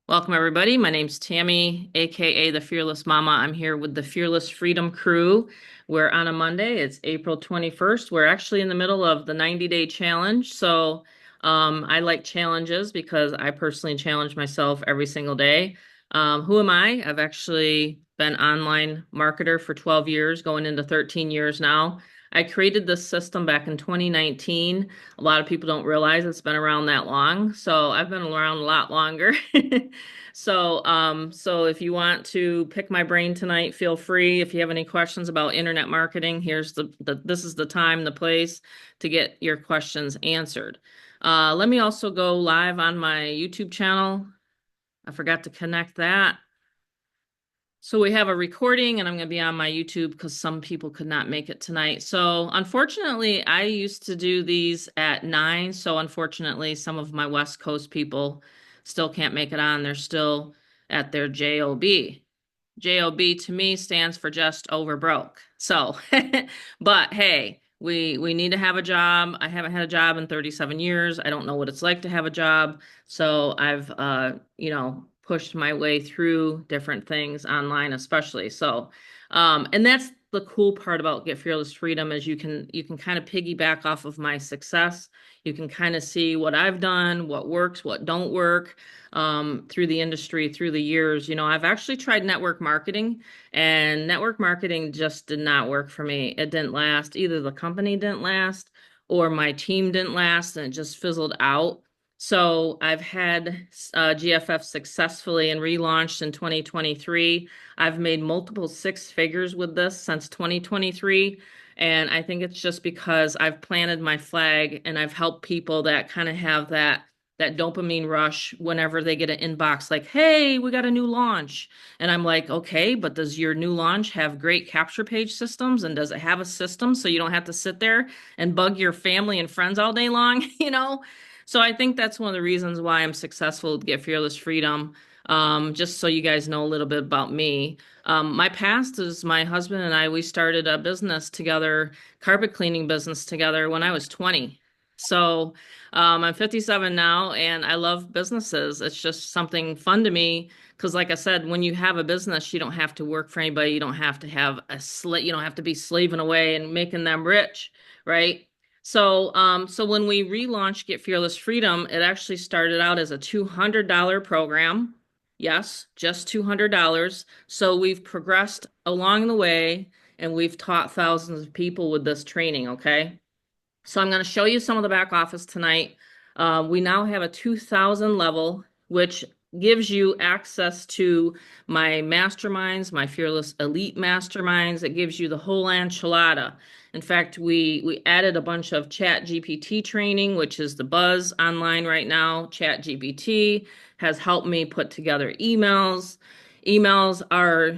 Welcome, everybody. My name's Tammy, aka the Fearless Mama. I'm here with the Fearless Freedom Crew. We're on a Monday. It's April 21st. We're actually in the middle of the 90-day challenge. I like challenges because I personally challenge myself every single day. Who am I? I've actually been online marketer for 12 years, going into 13 years now. I created this system back in 2019. A lot of people don't realize it's been around that long. So I've been around a lot longer. So if you want to pick my brain tonight, feel free. If you have any questions about internet marketing, here's this is the time, the place to get your questions answered. Let me also go live on my YouTube channel. I forgot to connect that. So we have a recording and I'm going to be on my YouTube because some people could not make it tonight. So unfortunately, I used to do these at 9. So unfortunately, some of my West Coast people still can't make it on. They're still at their job. Job to me stands for just over broke. So, but hey, we need to have a job. I haven't had a job in 37 years. I don't know what it's like to have a job. So I've pushed my way through different things online, especially. And that's the cool part about Get Fearless Freedom is you can kind of piggyback off of my success. You can kind of see what I've done, what works, what don't work through the industry, through the years. I've actually tried network marketing, and network marketing just did not work for me. It didn't last. Either the company didn't last or my team didn't last, and it just fizzled out. So I've had GFF successfully and relaunched in 2023. I've made multiple six figures with this since 2023. And I think it's just because I've planted my flag and I've helped people that kind of have that dopamine rush whenever they get an inbox like, hey, we got a new launch. And I'm like, okay, but does your new launch have great capture page systems? And does it have a system so you don't have to sit there and bug your family and friends all day long, you know? So I think that's one of the reasons why I'm successful with Get Fearless Freedom. Just so you guys know a little bit about me. My past is my husband and I, we started a business together, carpet cleaning business together when I was 20. I'm 57 now and I love businesses. It's just something fun to me because like I said, when you have a business, you don't have to work for anybody. You don't have to have you don't have to be slaving away and making them rich, right? So when we relaunched Get Fearless Freedom, it actually started out as a $200 program. Yes, just $200. So we've progressed along the way and we've taught thousands of people with this training, okay? So I'm going to show you some of the back office tonight. We now have a 2000 level, which gives you access to my masterminds, my Fearless Elite masterminds. It gives you the whole enchilada. In fact, we added a bunch of Chat GPT training, which is the buzz online right now. Chat GPT has helped me put together emails. Emails are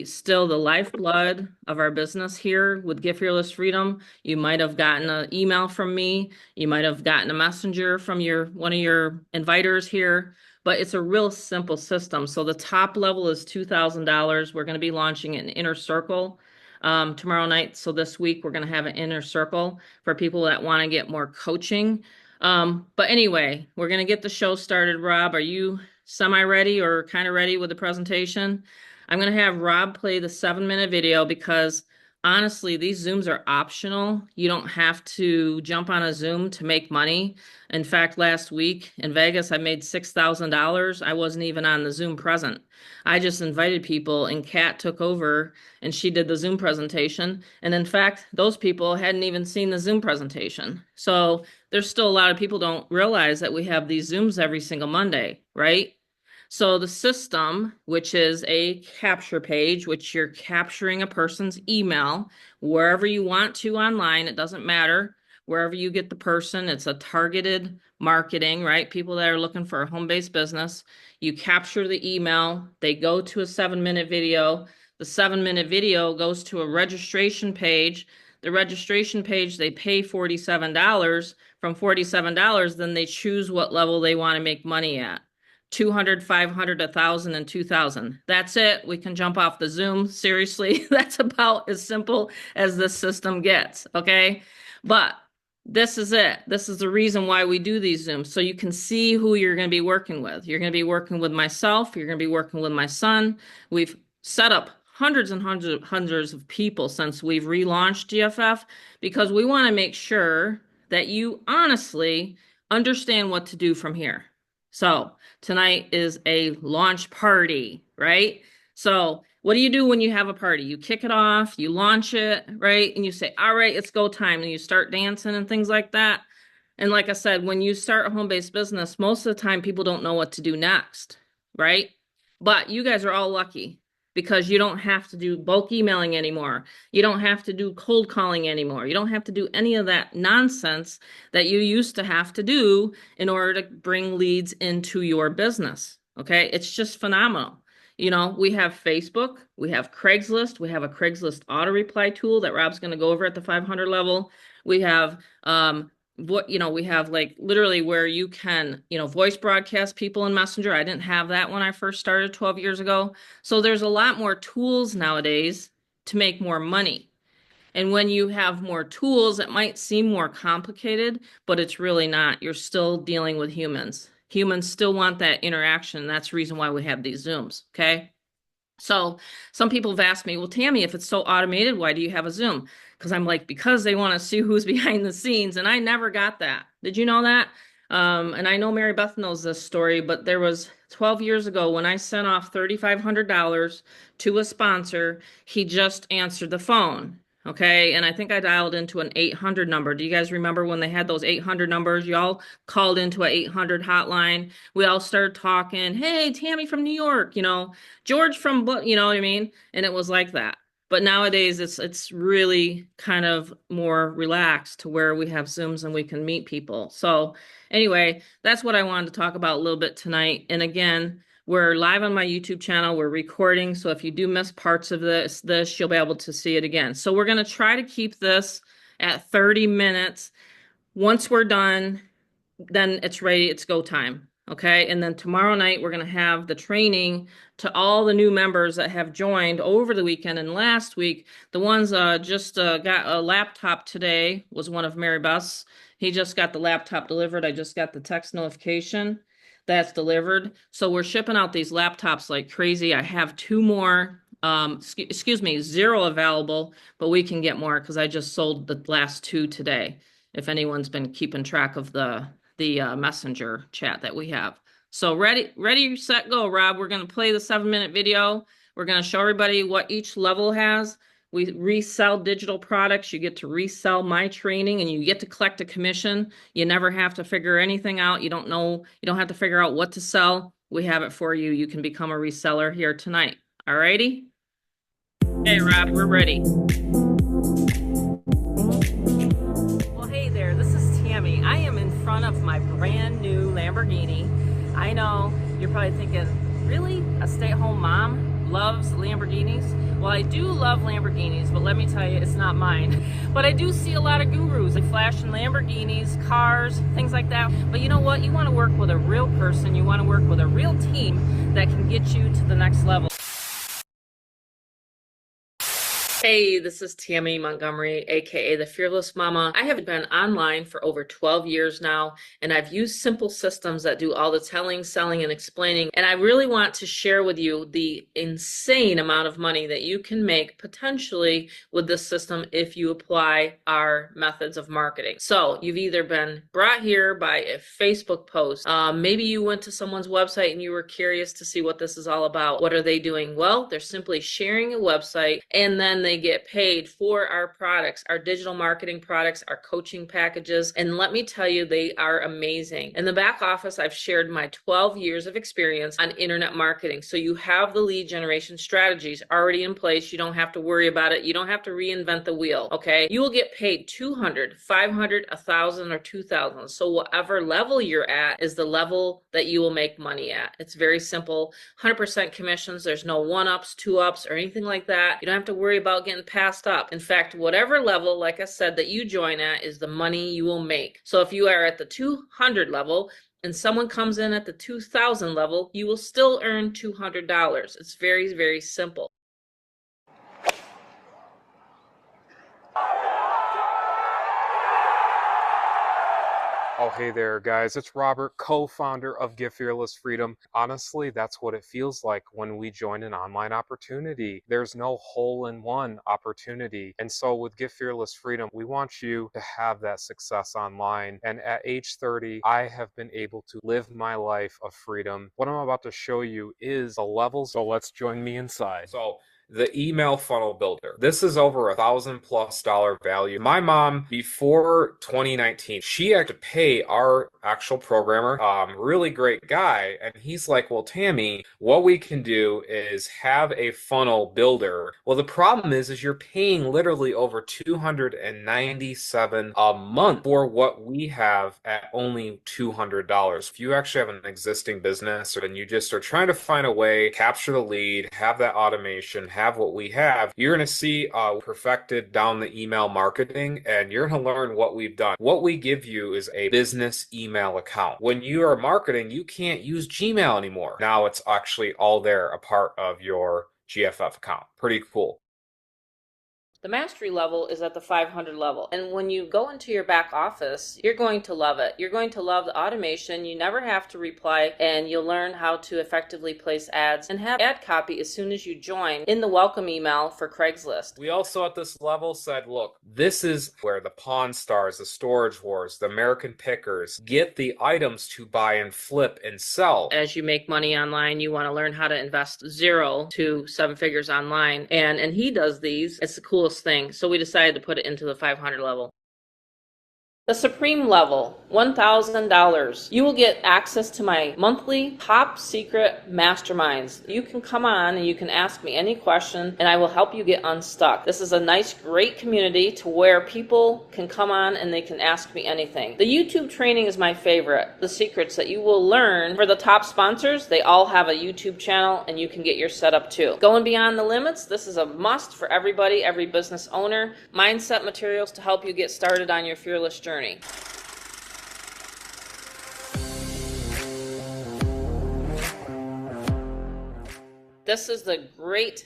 still the lifeblood of our business here with Get Fearless Freedom. You might have gotten an email from me. You might have gotten a messenger from one of your inviters here, but it's a real simple system. So the top level is $2,000. We're going to be launching an inner circle tomorrow night. So this week we're going to have an inner circle for people that want to get more coaching. But anyway, we're going to get the show started. Rob, are you semi-ready or kind of ready with the presentation? I'm going to have Rob play the 7-minute video because honestly, these Zooms are optional. You don't have to jump on a Zoom to make money. In fact, last week in Vegas, I made $6,000. I wasn't even on the Zoom present. I just invited people and Kat took over and she did the Zoom presentation. And in fact, those people hadn't even seen the Zoom presentation. So there's still a lot of people don't realize that we have these Zooms every single Monday, right? So the system, which is a capture page, which you're capturing a person's email wherever you want to online, it doesn't matter. Wherever you get the person, it's a targeted marketing, right? People that are looking for a home-based business. You capture the email, they go to a 7-minute video. The 7-minute video goes to a registration page. The registration page, they pay $47. From $47, then they choose what level they want to make money at. 200, 500, 1,000, and 2,000. That's it. We can jump off the Zoom. Seriously, that's about as simple as this system gets, okay? But This is it. This is the reason why we do these Zooms. So you can see who you're going to be working with. You're going to be working with myself. You're going to be working with my son. We've set up hundreds and hundreds of people since we've relaunched GFF because we want to make sure that you honestly understand what to do from here. So tonight is a launch party, right? So what do you do when you have a party? You kick it off, you launch it, right? And you say, all right, it's go time. And you start dancing and things like that. And like I said, when you start a home-based business, most of the time people don't know what to do next, right? But you guys are all lucky because you don't have to do bulk emailing anymore. You don't have to do cold calling anymore. You don't have to do any of that nonsense that you used to have to do in order to bring leads into your business. Okay, it's just phenomenal. You know, we have Facebook, we have Craigslist, we have a Craigslist auto reply tool that Rob's going to go over at the 500 level. We have we have like literally where you can, voice broadcast people in Messenger. I didn't have that when I first started 12 years ago. So there's a lot more tools nowadays to make more money. And when you have more tools, it might seem more complicated, but it's really not. You're still dealing with humans. Humans still want that interaction. That's the reason why we have these Zooms, okay? So some people have asked me, well, Tammy, if it's so automated, why do you have a Zoom? Because I'm like, because they want to see who's behind the scenes. And I never got that. Did you know that? And I know Mary Beth knows this story, but there was 12 years ago when I sent off $3,500 to a sponsor, he just answered the phone. Okay. And I think I dialed into an 800 number. Do you guys remember when they had those 800 numbers? Y'all called into an 800 hotline. We all started talking. Hey, Tammy from New York, George from, you know what I mean? And it was like that. But nowadays it's really kind of more relaxed to where we have Zooms and we can meet people. So anyway, that's what I wanted to talk about a little bit tonight. And again, we're live on my YouTube channel. We're recording. So if you do miss parts of this, you'll be able to see it again. So we're going to try to keep this at 30 minutes. Once we're done, then it's ready. It's go time. Okay. And then tomorrow night, we're going to have the training to all the new members that have joined over the weekend and last week. The ones just got a laptop today was one of Mary Beth's. He just got the laptop delivered. I just got the text notification that's delivered. So we're shipping out these laptops like crazy. I have two more, excuse me, 0 available, but we can get more because I just sold the last 2 today. If anyone's been keeping track of the messenger chat that we have. So ready, set, go, Rob. We're going to play the 7-minute video. We're going to show everybody what each level has. We resell digital products. You get to resell my training and you get to collect a commission. You never have to figure anything out. You don't have to figure out what to sell. We have it for you. You can become a reseller here tonight. All righty? Hey, Rob, we're ready. Hey there, this is Tammy. I am in front of my brand new Lamborghini. I know you're probably thinking, really? A stay-at-home mom loves Lamborghinis? Well, I do love Lamborghinis, but let me tell you, it's not mine. But I do see a lot of gurus like flashing Lamborghinis, cars, things like that. But you know what? You want to work with a real person. You want to work with a real team that can get you to the next level. Hey, this is Tammy Montgomery, aka the Fearless Mama. I have been online for over 12 years now, and I've used simple systems that do all the telling, selling, and explaining. And I really want to share with you the insane amount of money that you can make potentially with this system if you apply our methods of marketing. So you've either been brought here by a Facebook post, maybe you went to someone's website and you were curious to see what this is all about. What are they doing? Well, they're simply sharing a website, and then they get paid for our products, our digital marketing products, our coaching packages. And let me tell you, they are amazing. In the back office, I've shared my 12 years of experience on internet marketing. So you have the lead generation strategies already in place. You don't have to worry about it. You don't have to reinvent the wheel. Okay. You will get paid 200, 500, 1,000, or 2,000. So whatever level you're at is the level that you will make money at. It's very simple. 100% commissions. There's no 1-ups, 2-ups, or anything like that. You don't have to worry about getting passed up. In fact, whatever level, like I said, that you join at is the money you will make. So if you are at the 200 level and someone comes in at the 2,000 level, you will still earn $200. It's very, very simple. Oh, hey there, guys. It's Robert, co-founder of Get Fearless Freedom. Honestly, that's what it feels like when we join an online opportunity. There's no hole-in-one opportunity. And so with Get Fearless Freedom, we want you to have that success online. And at age 30, I have been able to live my life of freedom. What I'm about to show you is the levels. So let's join me inside. So the email funnel builder. This is over $1,000+ value. My mom, before 2019, she had to pay our actual programmer, really great guy. And he's like, well, Tammy, what we can do is have a funnel builder. Well, the problem is you're paying literally over $297 a month for what we have at only $200. If you actually have an existing business and you just are trying to find a way, capture the lead, have that automation, have what we have, you're going to see perfected down the email marketing, and you're going to learn what we've done. What we give you is a business email account. When you are marketing, you can't use Gmail anymore. Now it's actually all there, a part of your GFF account. Pretty cool. The mastery level is at the 500 level. And when you go into your back office, you're going to love it. You're going to love the automation. You never have to reply, and you'll learn how to effectively place ads and have ad copy as soon as you join in the welcome email for Craigslist. We also at this level said, look, this is where the Pawn Stars, the Storage Wars, the American Pickers get the items to buy and flip and sell. As you make money online, you want to learn how to invest 0 to 7 figures online. And he does these. It's the coolest thing. So we decided to put it into the 500 level. The Supreme level, $1,000. You will get access to my monthly top secret masterminds. You can come on and you can ask me any question and I will help you get unstuck. This is a nice, great community to where people can come on and they can ask me anything. The YouTube training is my favorite. The secrets that you will learn for the top sponsors, they all have a YouTube channel and you can get your setup too. Going beyond the limits, this is a must for everybody, every business owner. Mindset materials to help you get started on your fearless journey. This is the great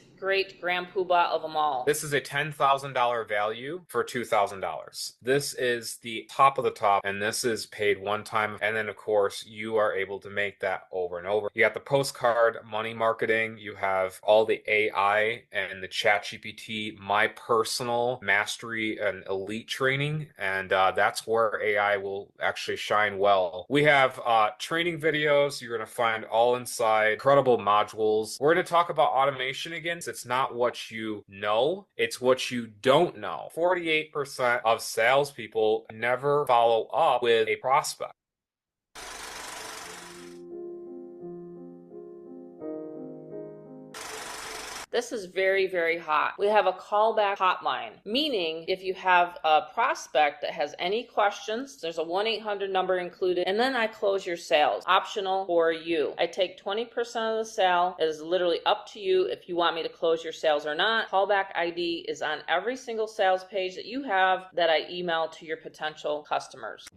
grand poobah of them all. This is a $10,000 value for $2,000. This is the top of the top, and this is paid one time. And then, of course, you are able to make that over and over. You got the postcard money marketing. You have all the AI and the ChatGPT, my personal mastery and elite training. And that's where AI will actually shine well. We have training videos. You're going to find all inside, incredible modules. We're going to talk about automation again. It's not what you know, it's what you don't know. 48% of salespeople never follow up with a prospect. This is very, very hot. We have a callback hotline, meaning if you have a prospect that has any questions, there's a 1-800 number included, and then I close your sales. Optional for you. I take 20% of the sale. It is literally up to you if you want me to close your sales or not. Callback ID is on every single sales page that you have that I email to your potential customers.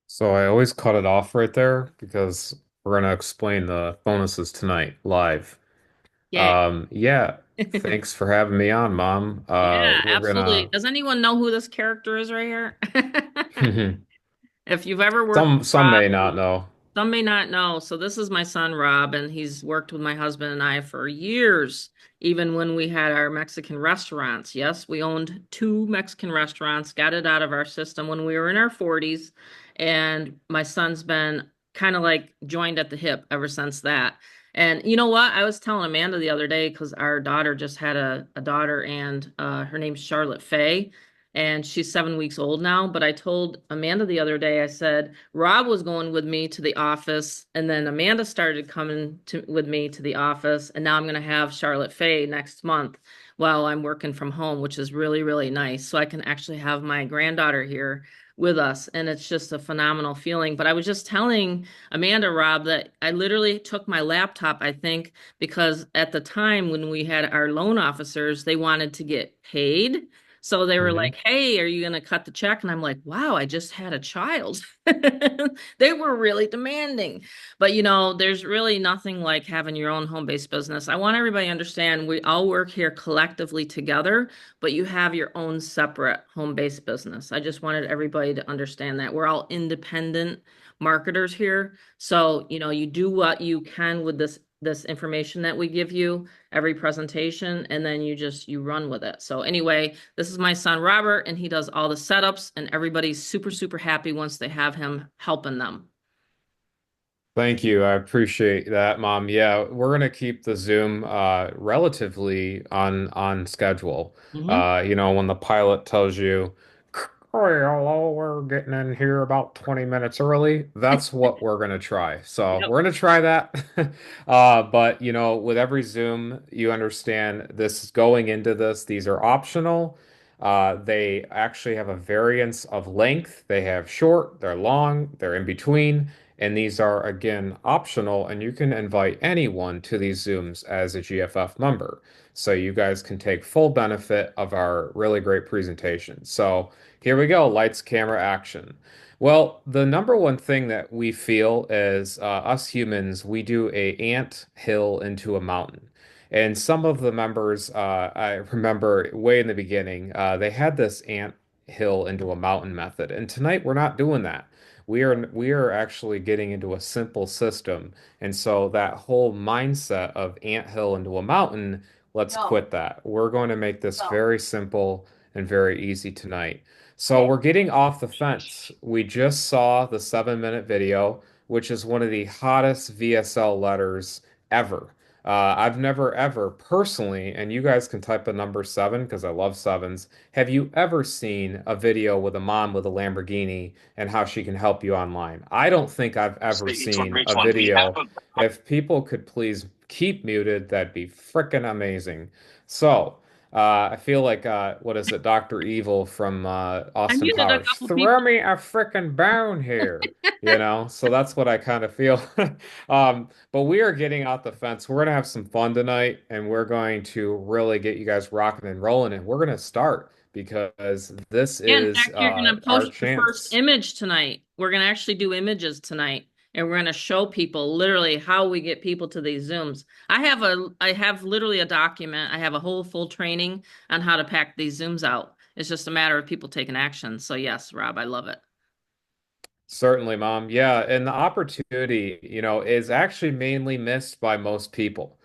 So I always cut it off right there because we're going to explain the bonuses tonight live. Yay. Yeah, thanks for having me on, Mom. Yeah, We're absolutely. Does anyone know who this character is right here? gonna If you've ever worked with some Rob, may not know. some may not know. So this is my son Rob, and he's worked with my husband and I for years, even when we had our Mexican restaurants. Yes, we owned 2 Mexican restaurants, got it out of our system when we were in our 40s, and my son's been kind of like joined at the hip ever since that. And you know what? I was telling Amanda the other day because our daughter just had a daughter, and her name's Charlotte Faye, and she's 7 weeks old now. But I told Amanda the other day, I said, Rob was going with me to the office, and then Amanda started coming with me to the office, and now I'm going to have Charlotte Faye next month while I'm working from home, which is really, really nice. So I can actually have my granddaughter here with us, and it's just a phenomenal feeling. But I was just telling Amanda, Rob, that I literally took my laptop, I think, because at the time when we had our loan officers, they wanted to get paid. So they were Hmm. like, "Hey, are you going to cut the check?" And I'm like, "Wow, I just had a child." They were really demanding. But there's really nothing like having your own home-based business. I want everybody to understand we all work here collectively together, but you have your own separate home-based business. I just wanted everybody to understand that we're all independent marketers here. So, you do what you can with this information that we give you every presentation, and then you run with it. So anyway, this is my son Robert, and he does all the setups, and everybody's super, super happy once they have him helping them. Thank you. I appreciate that, Mom. Yeah, we're gonna keep the Zoom relatively on schedule. Hmm. When the pilot tells you, "Oh, hello, we're getting in here about 20 minutes early," that's what we're gonna try. So Yep. we're gonna try that. But with every Zoom, you understand this is going into this. These are optional. They actually have a variance of length. They have short, they're long, they're in between. And these are, again, optional, and you can invite anyone to these Zooms as a GFF member. So you guys can take full benefit of our really great presentation. So here we go, lights, camera, action. Well, the number one thing that we feel is us humans, we do a ant hill into a mountain. And some of the members, I remember way in the beginning, they had this ant hill into a mountain method. And tonight we're not doing that. We are actually getting into a simple system. And so that whole mindset of anthill into a mountain, let's No, quit that. We're going to make this no. very simple and very easy tonight. So we're getting off the fence. We just saw the 7-minute video, which is one of the hottest VSL letters ever. I've never ever personally, and you guys can type a number seven because I love sevens. Have you ever seen a video with a mom with a Lamborghini and how she can help you online? I don't think I've ever seen a video. If people could please keep muted, that'd be freaking amazing. So, I feel like what is it, Dr. Evil from I Austin muted a Powers? couple Throw people. me a frickin' bone here, So that's what I kind of feel. But we are getting out the fence. We're gonna have some fun tonight, and we're going to really get you guys rocking and rolling. And we're gonna start because this Yeah, in is fact, you're going to our post your first chance. image tonight. We're going to actually do images tonight, and we're going to show people literally how we get people to these Zooms. I have literally a document. I have a whole full training on how to pack these Zooms out. It's just a matter of people taking action. So yes, Rob, I love it. Certainly, Mom. Yeah, and the opportunity, is actually mainly missed by most people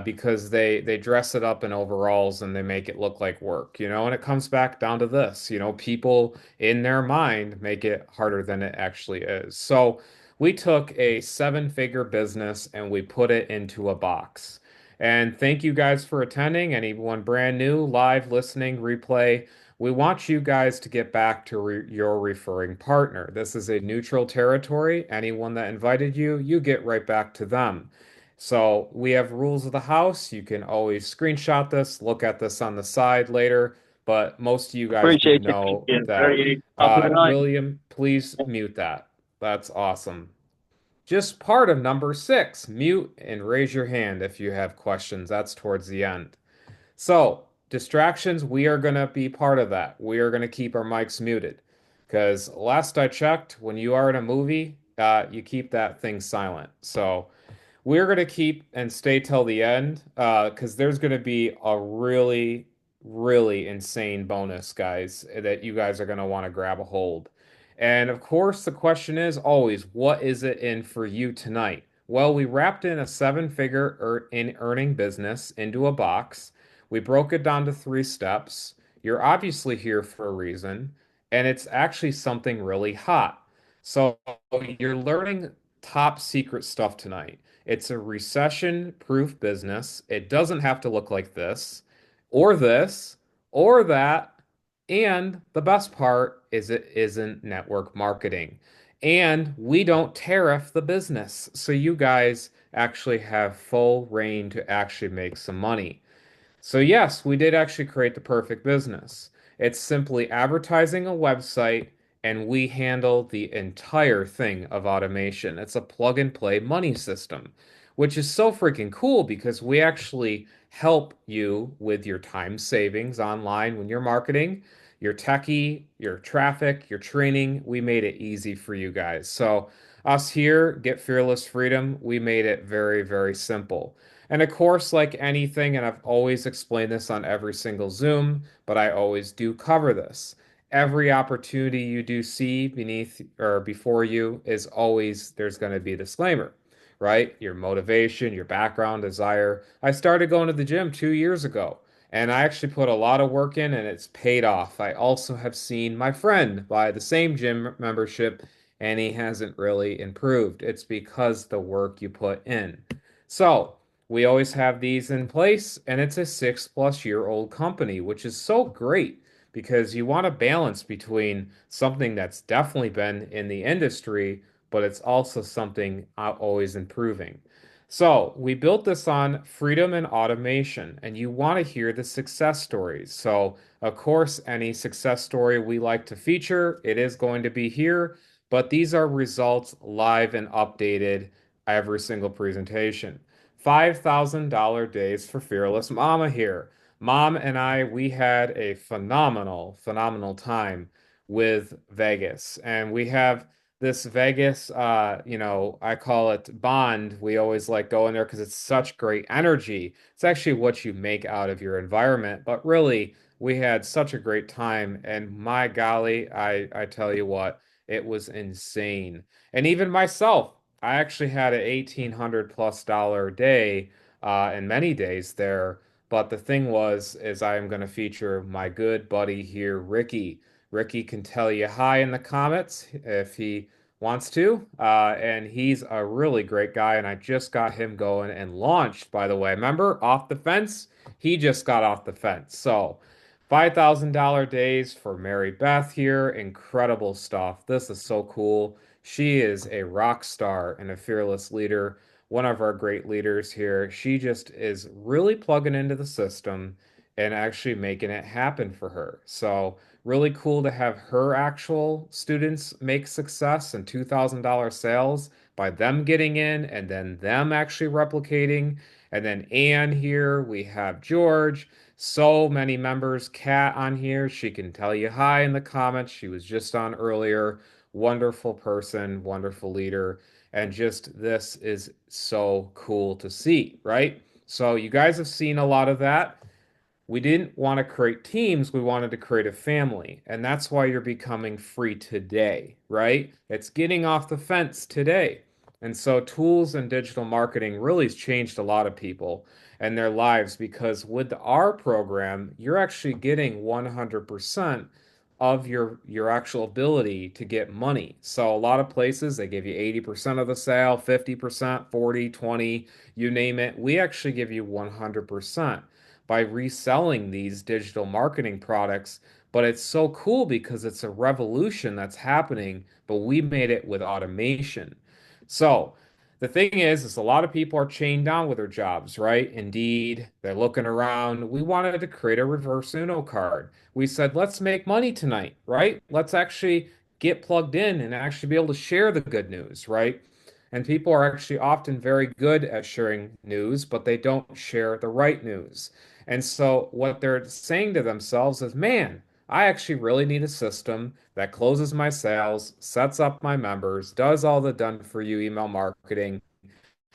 because they dress it up in overalls and they make it look like work, and it comes back down to this, people in their mind make it harder than it actually is. So we took a seven-figure business and we put it into a box. And thank you guys for attending. Anyone brand new, live, listening, replay. We want you guys to get back to your referring partner. This is a neutral territory. Anyone that invited you, you get right back to them. So we have rules of the house. You can always screenshot this, look at this on the side later, but most of you guys do Appreciate you know being that. very top of the night. William, please mute that. That's awesome. Just part of number six, mute and raise your hand if you have questions. That's towards the end. So, distractions, we are going to be part of that. We are going to keep our mics muted. Because last I checked, when you are in a movie, you keep that thing silent. So, we're going to keep and stay till the end because there's going to be a really, really insane bonus, guys, that you guys are going to want to grab a hold. And of course, the question is always, what is it in for you tonight? Well, we wrapped in a seven-figure in earning business into a box. We broke it down to three steps. You're obviously here for a reason, and it's actually something really hot. So you're learning top secret stuff tonight. It's a recession-proof business. It doesn't have to look like this, or that. And the best part is it isn't network marketing. And we don't tariff the business. So you guys actually have full reign to actually make some money. So, yes, we did actually create the perfect business. It's simply advertising a website, and we handle the entire thing of automation. It's a plug and play money system, which is so freaking cool because we actually help you with your time savings online when you're marketing, your techie, your traffic, your training. We made it easy for you guys. So, us here, Get Fearless Freedom, we made it very, very simple. And of course, like anything, and I've always explained this on every single Zoom, but I always do cover this. Every opportunity you do see beneath or before you is always there's going to be a disclaimer, right? Your motivation, your background, desire. I started going to the gym 2 years ago, and I actually put a lot of work in, and it's paid off. I also have seen my friend buy the same gym membership, and he hasn't really improved. It's because the work you put in. So, we always have these in place, and it's a 6+ year old company, which is so great because you want a balance between something that's definitely been in the industry, but it's also something always improving. So, we built this on freedom and automation, and you want to hear the success stories. So, of course, any success story we like to feature, it is going to be here, but these are results live and updated every single presentation. $5,000 days for Fearless Mama here. Mom and I, we had a phenomenal, phenomenal time with Vegas. And we have this Vegas, I call it bond. We always like going there because it's such great energy. It's actually what you make out of your environment. But really, we had such a great time. And my golly, I tell you what, it was insane. And even myself, I actually had an $1,800+ day and many days there. But the thing was, is I am going to feature my good buddy here, Ricky. Ricky can tell you hi in the comments if he wants to. And he's a really great guy. And I just got him going and launched, by the way. Remember, off the fence? He just got off the fence. So, $5,000 days for Mary Beth here. Incredible stuff. This is so cool. She is a rock star and a fearless leader, one of our great leaders here. She just is really plugging into the system and actually making it happen for her. So, really cool to have her actual students make success and $2,000 sales by them getting in and then them actually replicating. And then Anne here, we have George. So many members. Kat on here. She can tell you hi in the comments. She was just on earlier. Wonderful person, wonderful leader. And just this is so cool to see, right? So you guys have seen a lot of that. We didn't want to create teams, we wanted to create a family. And that's why you're becoming free today, right? It's getting off the fence today. And so tools and digital marketing really has changed a lot of people and their lives because with our program, you're actually getting 100% of your actual ability to get money. So a lot of places they give you 80% of the sale, 50%, 40, 20, you name it. We actually give you 100% by reselling these digital marketing products. But it's so cool because it's a revolution that's happening, but we made it with automation. So the thing is a lot of people are chained down with their jobs, right? Indeed, they're looking around. We wanted to create a reverse Uno card. We said, let's make money tonight, right? Let's actually get plugged in and actually be able to share the good news, right? And people are actually often very good at sharing news, but they don't share the right news. And so what they're saying to themselves is, man, I actually really need a system that closes my sales, sets up my members, does all the done for you email marketing,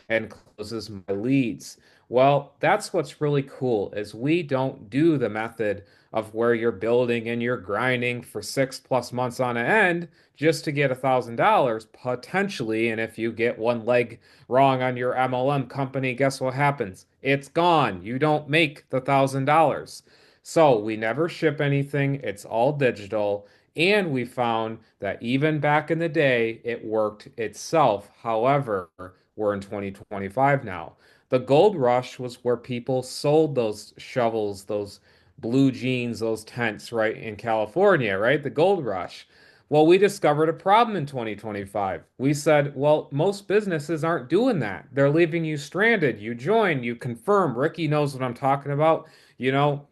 and closes my leads. Well, that's what's really cool is we don't do the method of where you're building and you're grinding for 6+ months on end just to get $1,000 potentially. And if you get one leg wrong on your MLM company, guess what happens? It's gone. You don't make the $1,000. So we never ship anything. It's all digital. And we found that even back in the day, it worked itself. However, we're in 2025 now. The gold rush was where people sold those shovels, those blue jeans, those tents, right, in California, right? The gold rush. Well, we discovered a problem in 2025. We said, well, most businesses aren't doing that. They're leaving you stranded. You join, you confirm. Ricky knows what I'm talking about. You know,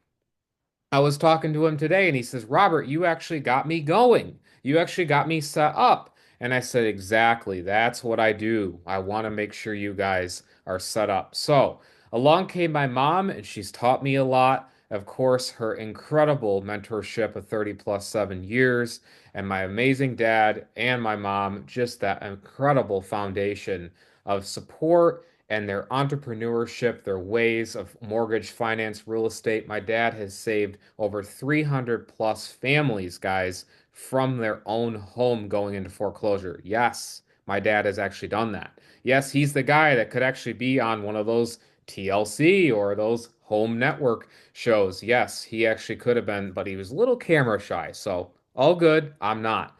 I was talking to him today and he says, Robert, you actually got me going. You actually got me set up. And I said, exactly, that's what I do. I want to make sure you guys are set up. So along came my mom, and she's taught me a lot. Of course, her incredible mentorship of 30 plus 7 years, and my amazing dad and my mom, just that incredible foundation of support and their entrepreneurship, their ways of mortgage finance, real estate. My dad has saved over 300 plus families, guys, from their own home going into foreclosure. Yes, my dad has actually done that. Yes, he's the guy that could actually be on one of those TLC or those home network shows. Yes, he actually could have been, but he was a little camera shy. So all good. I'm not.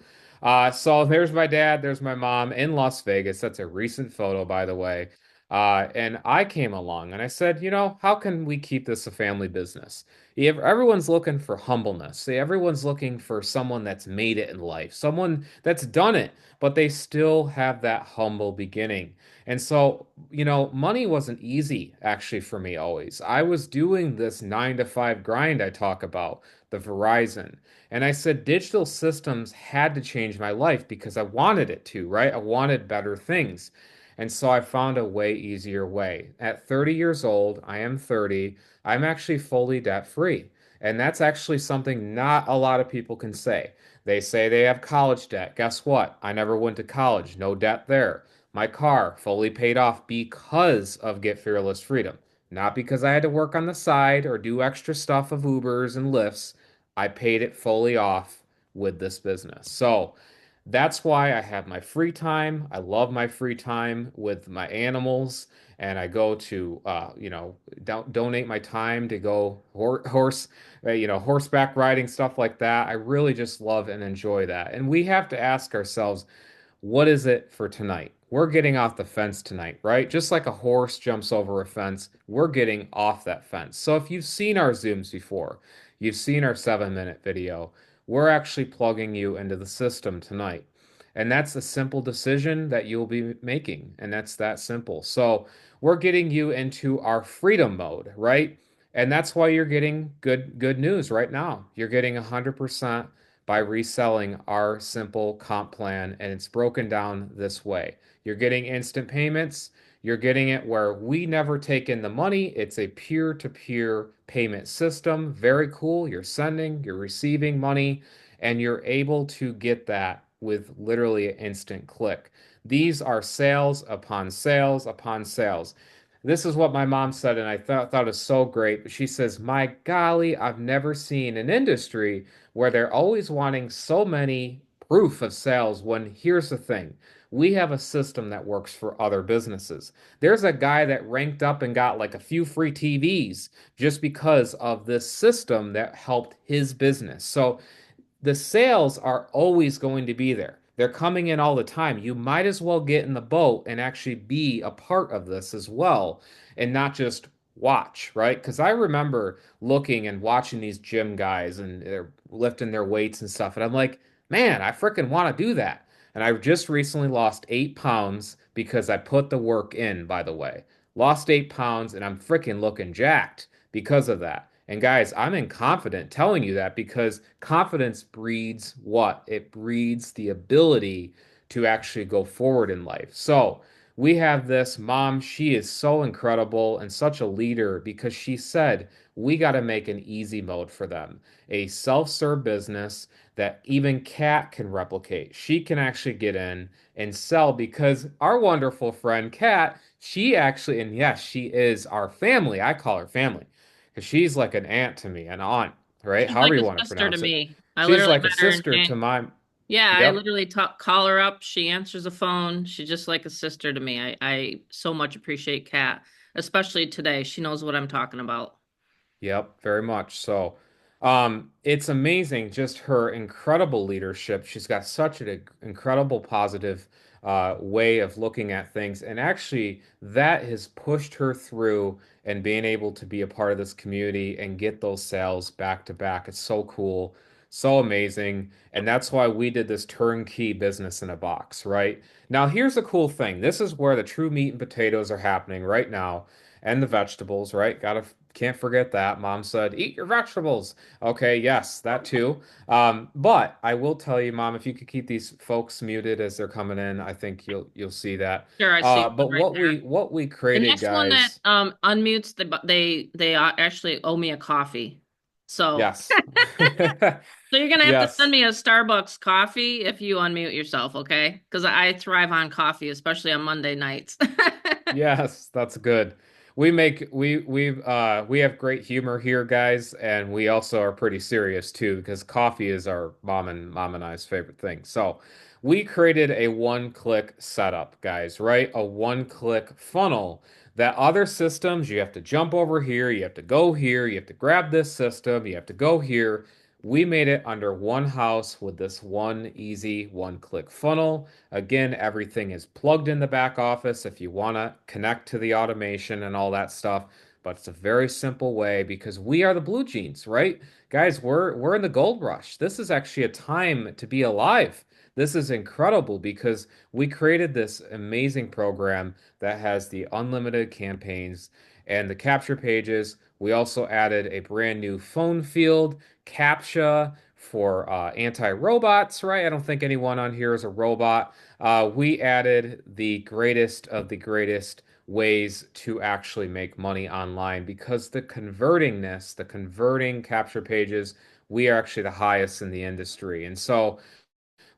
So there's my dad, there's my mom in Las Vegas. That's a recent photo, by the way. And I came along and I said, how can we keep this a family business? Everyone's looking for humbleness. See, everyone's looking for someone that's made it in life, someone that's done it, but they still have that humble beginning. And so, money wasn't easy actually for me always. I was doing this 9 to 5 grind I talk about, the Verizon. And I said digital systems had to change my life because I wanted it to, right? I wanted better things. And so I found a way easier way. At 30 years old, I am 30, I'm actually fully debt free. And that's actually something not a lot of people can say. They say they have college debt. Guess what? I never went to college, no debt there. My car fully paid off because of Get Fearless Freedom. Not because I had to work on the side or do extra stuff of Ubers and Lyfts. I paid it fully off with this business. So that's why I have my free time. I love my free time with my animals, and I go to, donate my time to go horseback riding, stuff like that. I really just love and enjoy that. And we have to ask ourselves, what is it for tonight? We're getting off the fence tonight, right? Just like a horse jumps over a fence, we're getting off that fence. So if you've seen our Zooms before, you've seen our 7 minute video, we're actually plugging you into the system tonight. And that's a simple decision that you'll be making. And that's that simple. So we're getting you into our freedom mode, right? And that's why you're getting good news right now. You're getting 100% by reselling our simple comp plan, and it's broken down this way. You're getting instant payments. You're getting it where we never take in the money. It's a peer-to-peer payment system. Very cool. You're sending, you're receiving money, and you're able to get that with literally an instant click. These are sales upon sales upon sales. This is what my mom said, and I thought it was so great. She says, "My golly, I've never seen an industry where they're always wanting so many proof of sales when here's the thing. We have a system that works for other businesses. There's a guy that ranked up and got like a few free TVs just because of this system that helped his business. So the sales are always going to be there. They're coming in all the time. You might as well get in the boat and actually be a part of this as well and not just watch, right? Because I remember looking and watching these gym guys and they're lifting their weights and stuff. And I'm like, man, I freaking want to do that. And I just recently lost 8 pounds because I put the work in, by the way. Lost 8 pounds and I'm freaking looking jacked because of that. And guys, I'm confident telling you that because confidence breeds what? It breeds the ability to actually go forward in life. So we have this mom. She is so incredible and such a leader because she said, we got to make an easy mode for them, a self-serve business that even Kat can replicate. She can actually get in and sell because our wonderful friend Kat, she actually, and yes, she is our family. I call her family because she's like an aunt to me, an aunt, right? She's like However you a want to sister to pronounce it. me. I She's literally like a met her in sister to my, yeah, I yep, literally call her up. She answers the phone. She's just like a sister to me. I so much appreciate Kat, especially today. She knows what I'm talking about. yep, very much. So, it's amazing just her incredible leadership. She's got such an incredible positive way of looking at things, and actually, that has pushed her through and being able to be a part of this community and get those sales back to back. It's so cool, so amazing, and that's why we did this turnkey business in a box, right? Now, here's the cool thing. This is where the true meat and potatoes are happening right now, and the vegetables, right? Got to Can't forget that. Mom said, eat your vegetables. Okay, yes, that too. But I will tell you, Mom, if you could keep these folks muted as they're coming in, I think you'll see that. Sure, I see one But right what there. we The created, next one that guys, unmutes, they actually owe me a coffee. So yes. so you're gonna have to send Yes. me a Starbucks coffee if you unmute yourself, okay? Because I thrive on coffee, especially on Monday nights. Yes, that's good. We have great humor here, guys, and we also are pretty serious too because coffee is our mom and I's favorite thing. So, we created a one-click setup, guys, right? A one-click funnel that other systems you have to jump over here, you have to go here, you have to grab this system, you have to go here. We made it under one house with this one easy one-click funnel. Again, everything is plugged in the back office if you want to connect to the automation and all that stuff. But it's a very simple way because we are the blue jeans, right? Guys, we're in the gold rush. This is actually a time to be alive. This is incredible because we created this amazing program that has the unlimited campaigns and the capture pages. We also added a brand new phone field, CAPTCHA for anti-robots, right? I don't think anyone on here is a robot. We added the greatest of the greatest ways to actually make money online because the converting capture pages, we are actually the highest in the industry. And so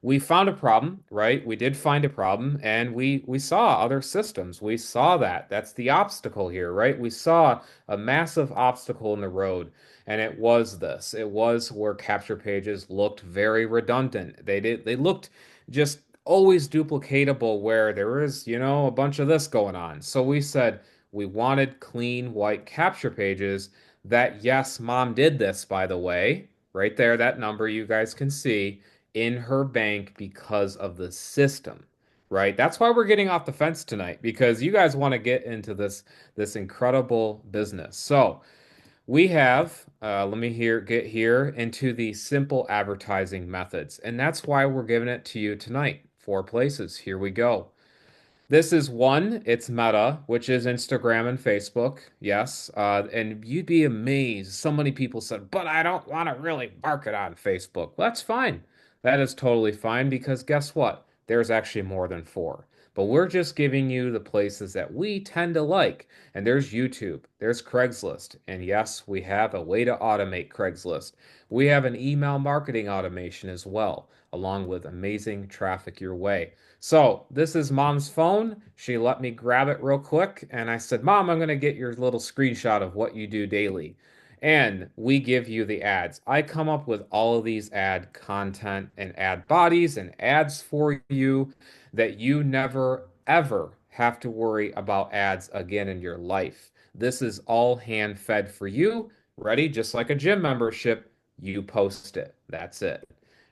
we found a problem, right? We did find a problem and we saw other systems. We saw that. That's the obstacle here, right? We saw a massive obstacle in the road and it was this. It was where capture pages looked very redundant. They looked just always duplicatable where there is, a bunch of this going on. So we said we wanted clean white capture pages that yes, mom did this by the way. Right there, that number you guys can see in her bank because of the system, right? That's why we're getting off the fence tonight because you guys want to get into this incredible business. So we have, let me get here into the simple advertising methods, and that's why we're giving it to you tonight. Four places. Here we go. This is one, it's Meta, which is Instagram and Facebook. Yes. And you'd be amazed. So many people said, but I don't want to really market on Facebook. Well, that's fine. That is totally fine because guess what? There's actually more than four. But we're just giving you the places that we tend to like. And there's YouTube, there's Craigslist. And yes, we have a way to automate Craigslist. We have an email marketing automation as well, along with amazing traffic your way. So this is mom's phone. She let me grab it real quick, and I said, Mom, I'm going to get your little screenshot of what you do daily. And we give you the ads. I come up with all of these ad content and ad bodies and ads for you that you never, ever have to worry about ads again in your life. This is all hand fed for you. Ready? Just like a gym membership, you post it. That's it.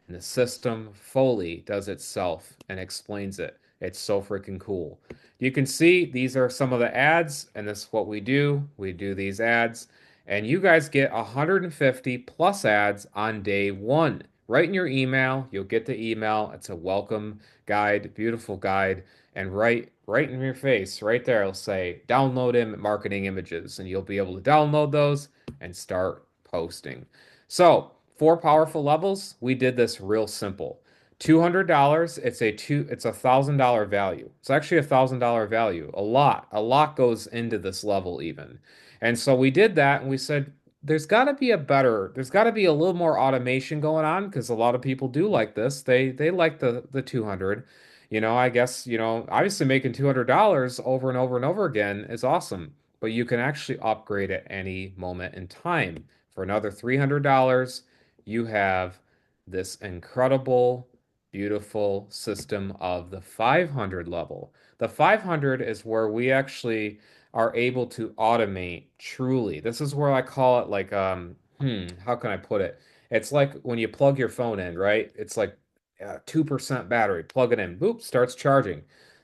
And the system fully does itself and explains it. It's so freaking cool. You can see these are some of the ads, and this is what we do. We do these ads, and you guys get 150 plus ads on day one. Right in your email, you'll get the email. It's a welcome guide, beautiful guide, and right in your face, right there, it'll say download marketing images, and you'll be able to download those and start posting. So, four powerful levels. We did this real simple. $200, it's $1,000 value. It's actually $1,000 value. A lot goes into this level even. And so we did that and we said there's got to be a little more automation going on because a lot of people do like this. They like the 200. I guess, obviously making $200 over and over and over again is awesome, but you can actually upgrade at any moment in time. For another $300, you have this incredible, beautiful system of the 500 level. The 500 is where we actually are able to automate truly. This is where I call it like, how can I put it? It's like when you plug your phone in, right? It's like 2% battery, plug it in, boop, starts charging.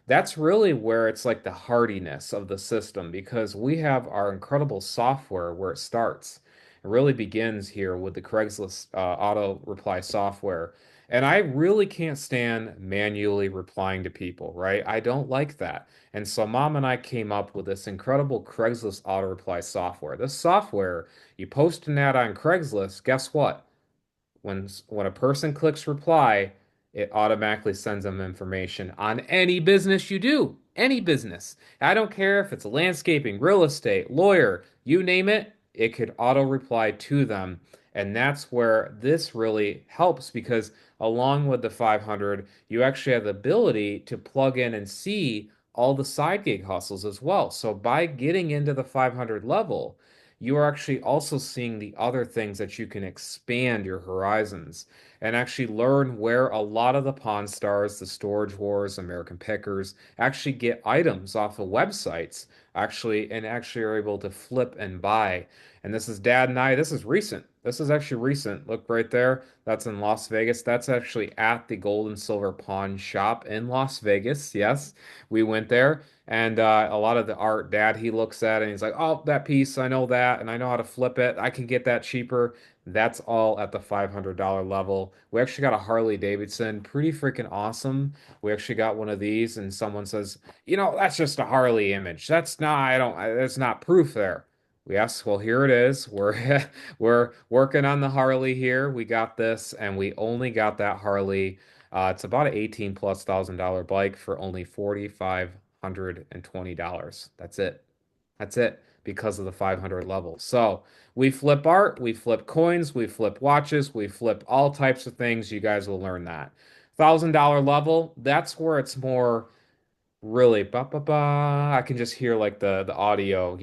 That's really where it's like the hardiness of the system because we have our incredible software where it starts. It really begins here with the Craigslist auto reply software. And I really can't stand manually replying to people, right? I don't like that. And so mom and I came up with this incredible Craigslist auto reply software. This software, you post an ad on Craigslist, guess what? When a person clicks reply, it automatically sends them information on any business you do, any business. I don't care if it's landscaping, real estate, lawyer, you name it, it could auto reply to them. And that's where this really helps because along with the 500, you actually have the ability to plug in and see all the side gig hustles as well. So by getting into the 500 level, you are actually also seeing the other things that you can expand your horizons and actually learn where a lot of the Pawn Stars, the Storage Wars, American Pickers actually get items off of websites actually are able to flip and buy. And this is Dad and I, this is recent. This is actually recent. Look right there. That's in Las Vegas. That's actually at the Gold and Silver Pawn Shop in Las Vegas. Yes, we went there. And a lot of the art, Dad, he looks at it and he's like, "Oh, that piece, I know that, and I know how to flip it. I can get that cheaper." That's all at the $500 level. We actually got a Harley Davidson, pretty freaking awesome. We actually got one of these, and someone says, that's just a Harley image. That's not, I don't, that's not proof there. We asked, well, here it is. We're we're working on the Harley here. We got this, and we only got that Harley. It's about an 18 plus $1,000 bike for only $4,520. That's it. That's it because of the 500 level. So we flip art, we flip coins, we flip watches, we flip all types of things. You guys will learn that. $1,000 level, that's where it's more really ba ba ba. I can just hear like the audio,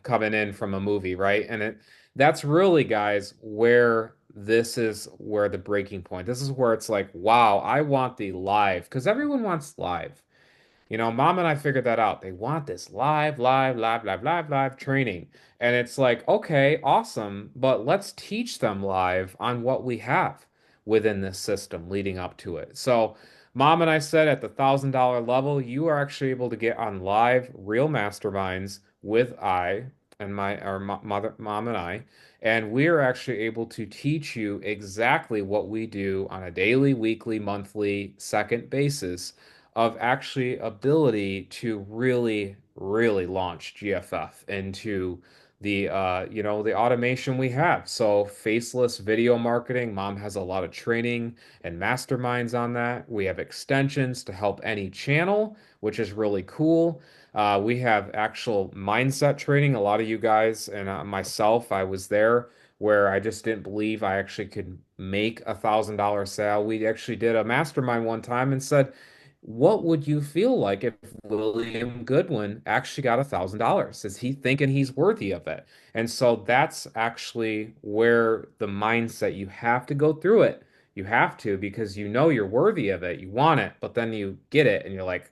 coming in from a movie, right? And that's really, guys, where this is where the breaking point. This is where it's like, wow, I want the live because everyone wants live. Mom and I figured that out. They want this live, live, live, live, live, live training. And it's like, okay, awesome, but let's teach them live on what we have within this system leading up to it. So, Mom and I said at the $1,000 level, you are actually able to get on live real masterminds with I and mom and I, and we are actually able to teach you exactly what we do on a daily, weekly, monthly, second basis of actually ability to really, really launch GFF into the automation we have. So faceless video marketing, Mom has a lot of training and masterminds on that. We have extensions to help any channel, which is really cool. We have actual mindset training. A lot of you guys and myself, I was there where I just didn't believe I actually could make $1,000 sale. We actually did a mastermind one time and said, what would you feel like if William Goodwin actually got $1,000? Is he thinking he's worthy of it? And so that's actually where the mindset you have to go through it. You have to because you know you're worthy of it. You want it, but then you get it and you're like,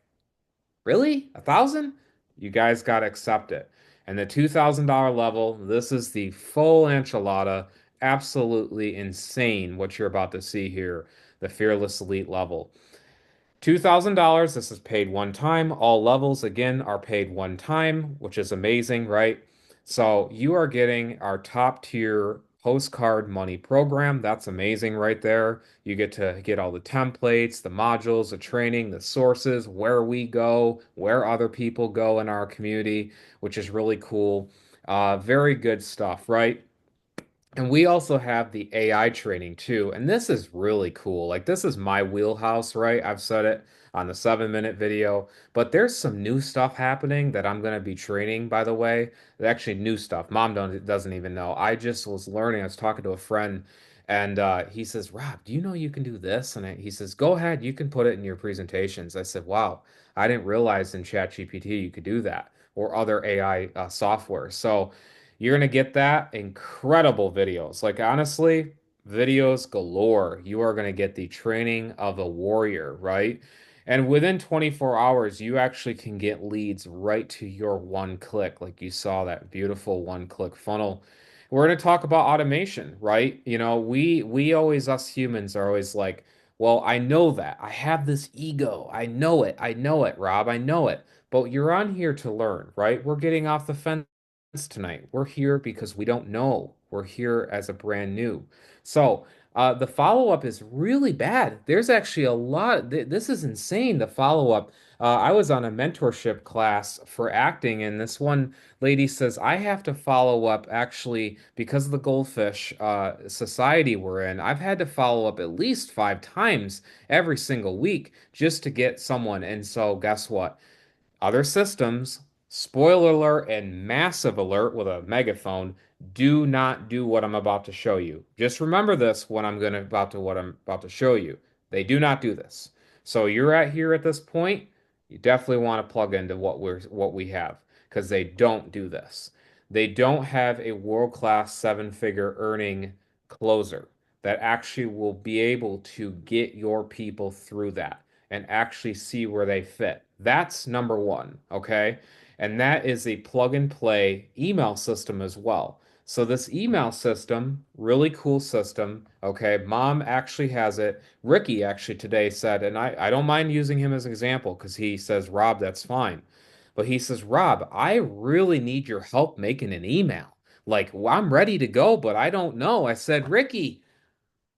really? 1,000? You guys got to accept it. And the $2,000 level, this is the full enchilada. Absolutely insane what you're about to see here, the Fearless Elite level. $2,000. This is paid one time. All levels, again, are paid one time, which is amazing, right? So you are getting our top tier postcard money program. That's amazing right there. You get to get all the templates, the modules, the training, the sources, where we go, where other people go in our community, which is really cool. Very good stuff, right? And we also have the AI training too. And this is really cool. Like this is my wheelhouse, right? I've said it on the 7 minute video, but there's some new stuff happening that I'm going to be training, by the way. Actually, new stuff. Mom doesn't even know. I just was learning. I was talking to a friend and he says, Rob, do you know you can do this? And he says, go ahead. You can put it in your presentations. I said, wow, I didn't realize in ChatGPT you could do that or other AI software. So, you're going to get that incredible videos. Like honestly, videos galore. You are going to get the training of a warrior, right? And within 24 hours, you actually can get leads right to your one click, like you saw that beautiful one click funnel. We're going to talk about automation, right? We always, us humans are always like, well, I know that. I have this ego. I know it. I know it, Rob. I know it. But you're on here to learn, right? We're getting off the fence tonight. We're here because we don't know. We're here as a brand new. So The follow-up is really bad. There's actually a lot. This is insane, the follow-up. I was on a mentorship class for acting, and this one lady says, I have to follow up actually because of the goldfish society we're in. I've had to follow up at least 5 times every single week just to get someone. And so, guess what? Other systems, spoiler alert and massive alert with a megaphone, do not do what I'm about to show you. Just remember this when what I'm about to show you. They do not do this. So you're at here at this point, you definitely want to plug into what we have because they don't do this. They don't have a world-class seven-figure earning closer that actually will be able to get your people through that and actually see where they fit. That's number one, okay? And that is a plug and play email system as well. So this email system, really cool system, okay? Mom actually has it. Ricky actually today said, and I don't mind using him as an example because he says, Rob, that's fine. But he says, Rob, I really need your help making an email. Like, well, I'm ready to go, but I don't know. I said, Ricky,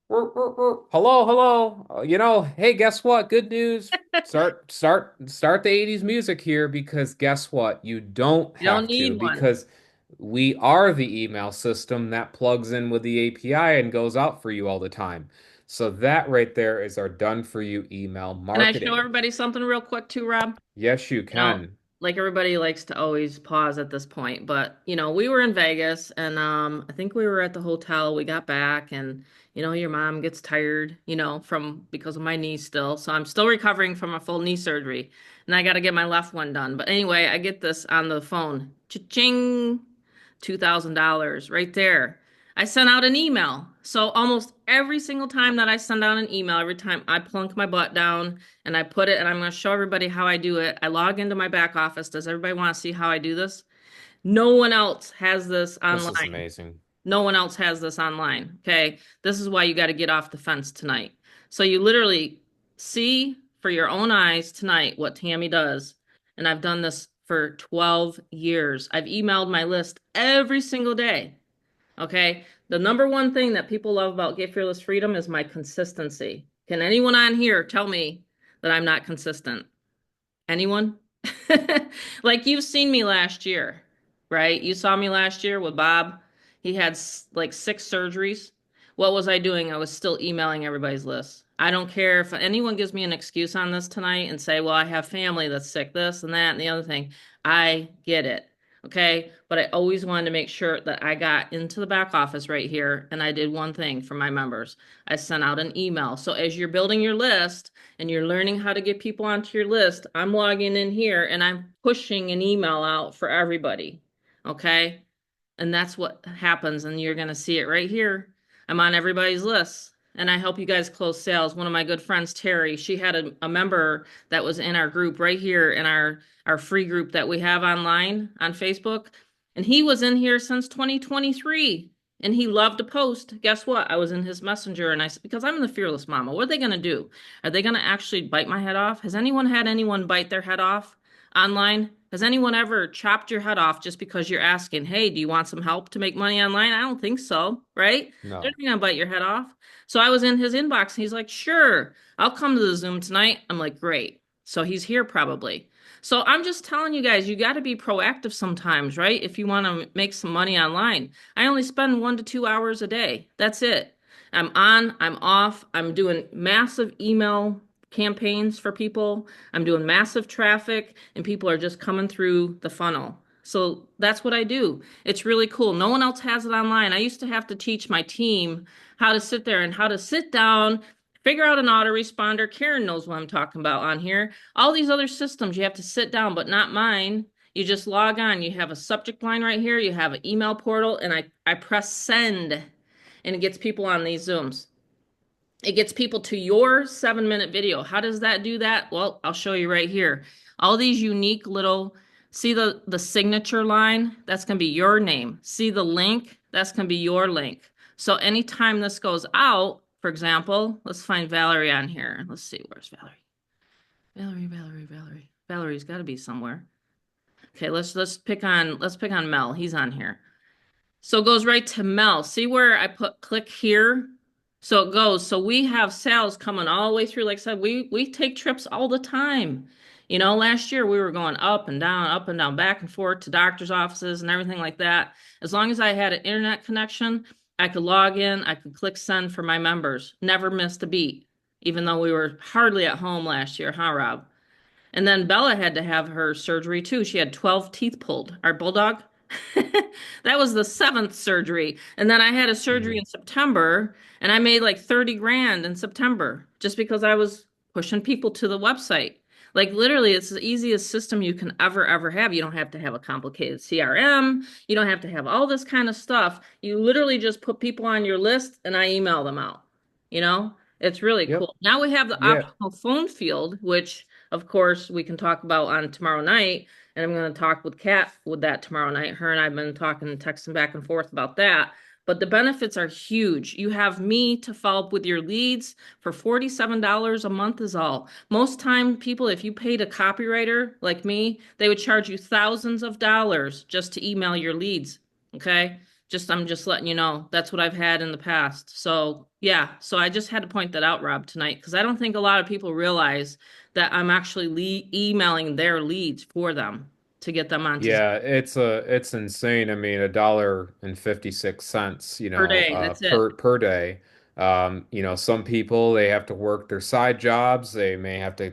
hello, hello. Hey, guess what? Good news. Start the 80s music here because guess what? You don't You don't have to need one. because we are the email system that plugs in with the API and goes out for you all the time. So that right there is our done for you email Can I show marketing. everybody something real quick too, Rob? Yes, you You know, can. like everybody likes to always pause at this point, but we were in Vegas and I think we were at the hotel. We got back and your mom gets tired, from because of my knee still. So I'm still recovering from a full knee surgery and I got to get my left one done. But anyway, I get this on the phone. Cha-ching, $2,000 right there. I sent out an email. So almost every single time that I send out an email, every time I plunk my butt down and I put it, and I'm going to show everybody how I do it. I log into my back office. Does everybody want to see how I do this? No one else has this This is online. amazing. No one else has this online. Okay. This is why you got to get off the fence tonight. So you literally see for your own eyes tonight what Tammy does. And I've done this for 12 years. I've emailed my list every single day. Okay. The number one thing that people love about Get Fearless Freedom is my consistency. Can anyone on here tell me that I'm not consistent? Anyone? Like you've seen me last year, right? You saw me last year with Bob. He had like 6 surgeries. What was I doing? I was still emailing everybody's list. I don't care if anyone gives me an excuse on this tonight and say, well, I have family that's sick, this and that and the other thing. I get it. Okay. But I always wanted to make sure that I got into the back office right here and I did one thing for my members. I sent out an email. So as you're building your list, and you're learning how to get people onto your list, I'm logging in here and I'm pushing an email out for everybody. Okay. And that's what happens. And you're going to see it right here. I'm on everybody's list and I help you guys close sales. One of my good friends, Terry, she had a member that was in our group right here in our free group that we have online on Facebook. And he was in here since 2023 and he loved to post. Guess what? I was in his messenger and I said, because I'm the fearless mama, what are they going to do? Are they going to actually bite my head off? Has anyone had anyone bite their head off online? Has anyone ever chopped your head off just because you're asking, hey, do you want some help to make money online? I don't think so, right? They're No. not gonna bite your head off. So I was in his inbox and he's like, sure, I'll come to the Zoom tonight. I'm like, great. So he's here probably. So I'm just telling you guys, you got to be proactive sometimes, right? If you want to make some money online. I only spend 1 to 2 hours a day. That's it. I'm on, I'm off, I'm doing massive email campaigns for people. I'm doing massive traffic and people are just coming through the funnel. So that's what I do. It's really cool. No one else has it online. I used to have to teach my team how to sit there and how to sit down, figure out an autoresponder. Karen knows what I'm talking about on here. All these other systems, you have to sit down, but not mine. You just log on. You have a subject line right here. You have an email portal, and I press send, and it gets people on these Zooms. It gets people to your 7-minute video. How does that do that? Well, I'll show you right here. All these unique little, see the signature line? That's going to be your name. See the link? That's going to be your link. So anytime this goes out, for example, let's find Valerie on here. Let's see, where's Valerie? Valerie. Valerie's got to be somewhere. Okay, let's pick on Mel. He's on here. So it goes right to Mel. See where I put click here? So it goes. So we have sales coming all the way through. Like I said, we take trips all the time. You know, last year we were going up and down, back and forth to doctor's offices and everything like that. As long as I had an internet connection, I could log in, I could click send for my members. Never missed a beat, even though we were hardly at home last year, huh, Rob? And then Bella had to have her surgery too. She had 12 teeth pulled. Our bulldog. That was the seventh surgery. And then I had a surgery Mhm. in September and I made like 30 grand in September just because I was pushing people to the website. Like literally, it's the easiest system you can ever have. You don't have to have a complicated CRM. You don't have to have all this kind of stuff. You literally just put people on your list and I email them out. You know, it's really Yep. cool. Now we have the Yeah. optional phone field, which of course we can talk about on tomorrow night. And I'm going to talk with Kat with that tomorrow night. Her and I've been talking and texting back and forth about that. But the benefits are huge. You have me to follow up with your leads for $47 a month is all. Most time people, if you paid a copywriter like me, they would charge you thousands of dollars just to email your leads. Okay. I'm just letting you know that's what I've had in the past. So yeah, so I just had to point that out, Rob, tonight, because I don't think a lot of people realize that I'm actually emailing their leads for them to get them onto Yeah, it's insane. I mean, $1.56, per day. That's it. per day. Some people they have to work their side jobs. They may have to,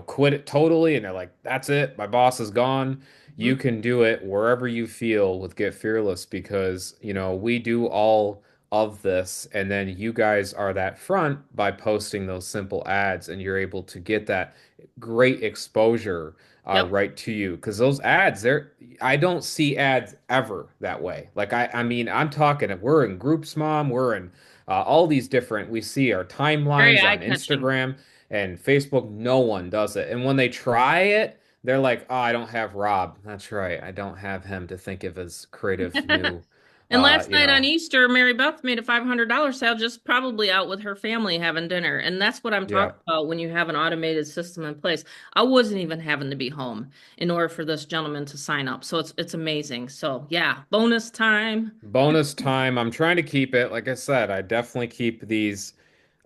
quit it totally, and they're like, "That's it. My boss is gone." You Mhm. can do it wherever you feel with Get Fearless because, we do all of this, and then you guys are that front by posting those simple ads, and you're able to get that great exposure Yep. right to you because those ads they're I don't see ads ever that way. Like I mean I'm talking we're in Groups Mom, we're in all these different we see our Very timelines on eye-catching. Instagram and Facebook. No one does it, and when they try it, they're like, "Oh, I don't have Rob." That's right, I don't have him to think of as creative new. And last You night on know, Easter, Mary Beth made a $500 sale just probably out with her family having dinner. And that's what I'm yeah. talking about when you have an automated system in place. I wasn't even having to be home in order for this gentleman to sign up. So it's amazing. So yeah, bonus time. Bonus time. I'm trying to keep it. Like I said, I definitely keep these.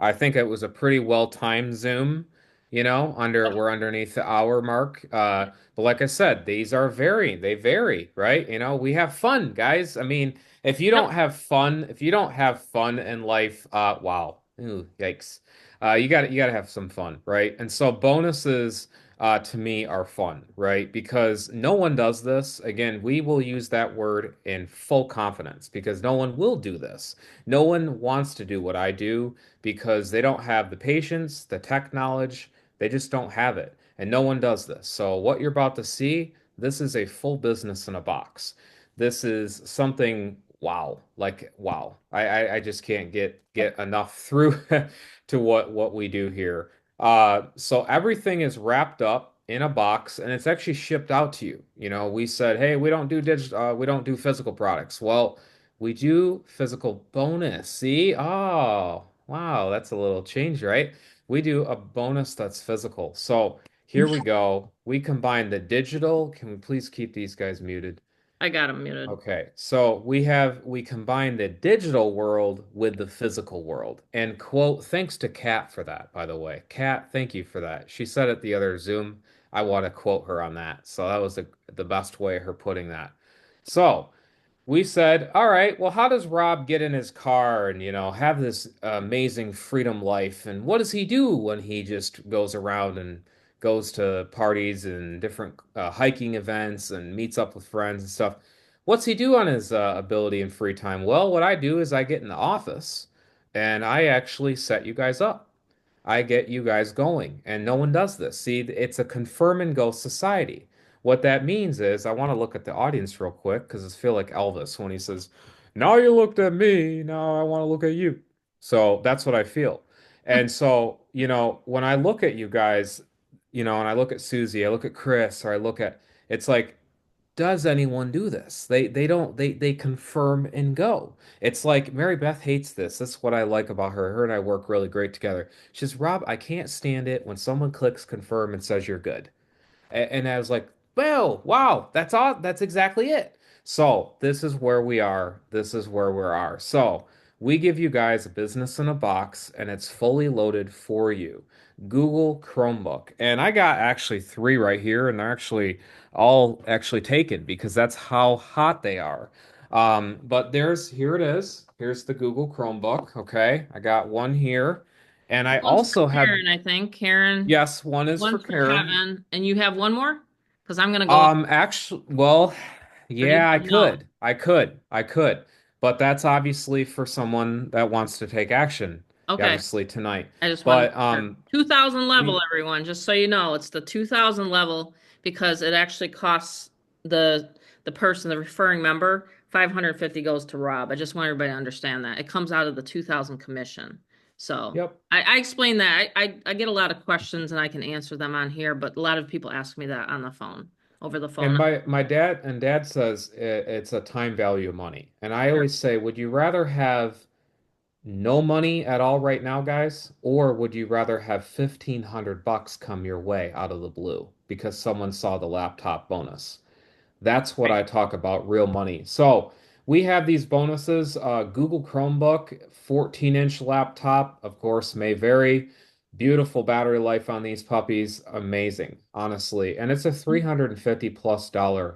I think it was a pretty well-timed Zoom, we're underneath the hour mark. But like I said, these are varying. They vary, right? We have fun, guys. I mean, Yep. if you don't have fun in life, wow. Ooh, yikes. You gotta have some fun, right? And so bonuses to me are fun, right? Because no one does this. Again, we will use that word in full confidence because no one will do this. No one wants to do what I do because they don't have the patience, the tech knowledge, they just don't have it. And no one does this. So, what you're about to see, this is a full business in a box. This is something wow, like wow. I just can't get enough through to what we do here. So everything is wrapped up in a box and it's actually shipped out to you. We said, hey, we don't do physical products. Well, we do physical bonus. See? Oh, wow, that's a little change, right? We do a bonus that's physical. So here we go. We combine the digital. Can we please keep these guys muted? I got him muted. Okay, so we combine the digital world with the physical world. And quote, thanks to Kat for that, by the way. Kat, thank you for that. She said at the other Zoom. I want to quote her on that. So that was the best way of her putting that. So we said, all right, well, how does Rob get in his car and, have this amazing freedom life? And what does he do when he just goes around and goes to parties and different hiking events and meets up with friends and stuff? What's he do on his ability and free time? Well, what I do is I get in the office and I actually set you guys up. I get you guys going, and no one does this. See, it's a confirm and go society. What that means is, I want to look at the audience real quick because I feel like Elvis when he says, "Now you looked at me, now I want to look at you." So that's what I feel. And so, when I look at you guys, and I look at Susie, I look at Chris, or I look at, it's like does anyone do this? They don't they confirm and go. It's like Mary Beth hates this. That's what I like about her. Her and I work really great together. She says, Rob, I can't stand it when someone clicks confirm and says you're good. And I was like, well, wow, that's all that's exactly it. So this is where we are. This is where we are. So We give you guys a business in a box and it's fully loaded for you. Google Chromebook. And I got actually three right here, and they're actually all actually taken because that's how hot they are. But here it is. Here's the Google Chromebook. Okay. I got one here. And I One's for also have, Karen, I think. Karen, yes, one is for one's for Karen. Kevin, and you have one more? Because I'm gonna go, Actually, well, or do you yeah, I know? could. I could. But that's obviously for someone that wants to take action, Okay. obviously tonight. I just wanted to But make sure. 2000 level, we everyone, just so you know, it's the 2000 level because it actually costs the the person, the referring member, 550 goes to Rob. I just want everybody to understand that. It comes out of the 2000 commission. So yep. I explain that. I get a lot of questions and I can answer them on here, but a lot of people ask me that on the phone, over the And phone. my dad says it's a time value of money. And I Sure. always say, would you rather have no money at all right now, guys, or would you rather have 1,500 bucks come your way out of the blue because someone saw the laptop bonus? That's what Right. I talk about, real money. So we have these bonuses. Google Chromebook, 14-inch laptop, of course, may vary. Beautiful battery life on these puppies. Amazing, honestly. And it's a $350 plus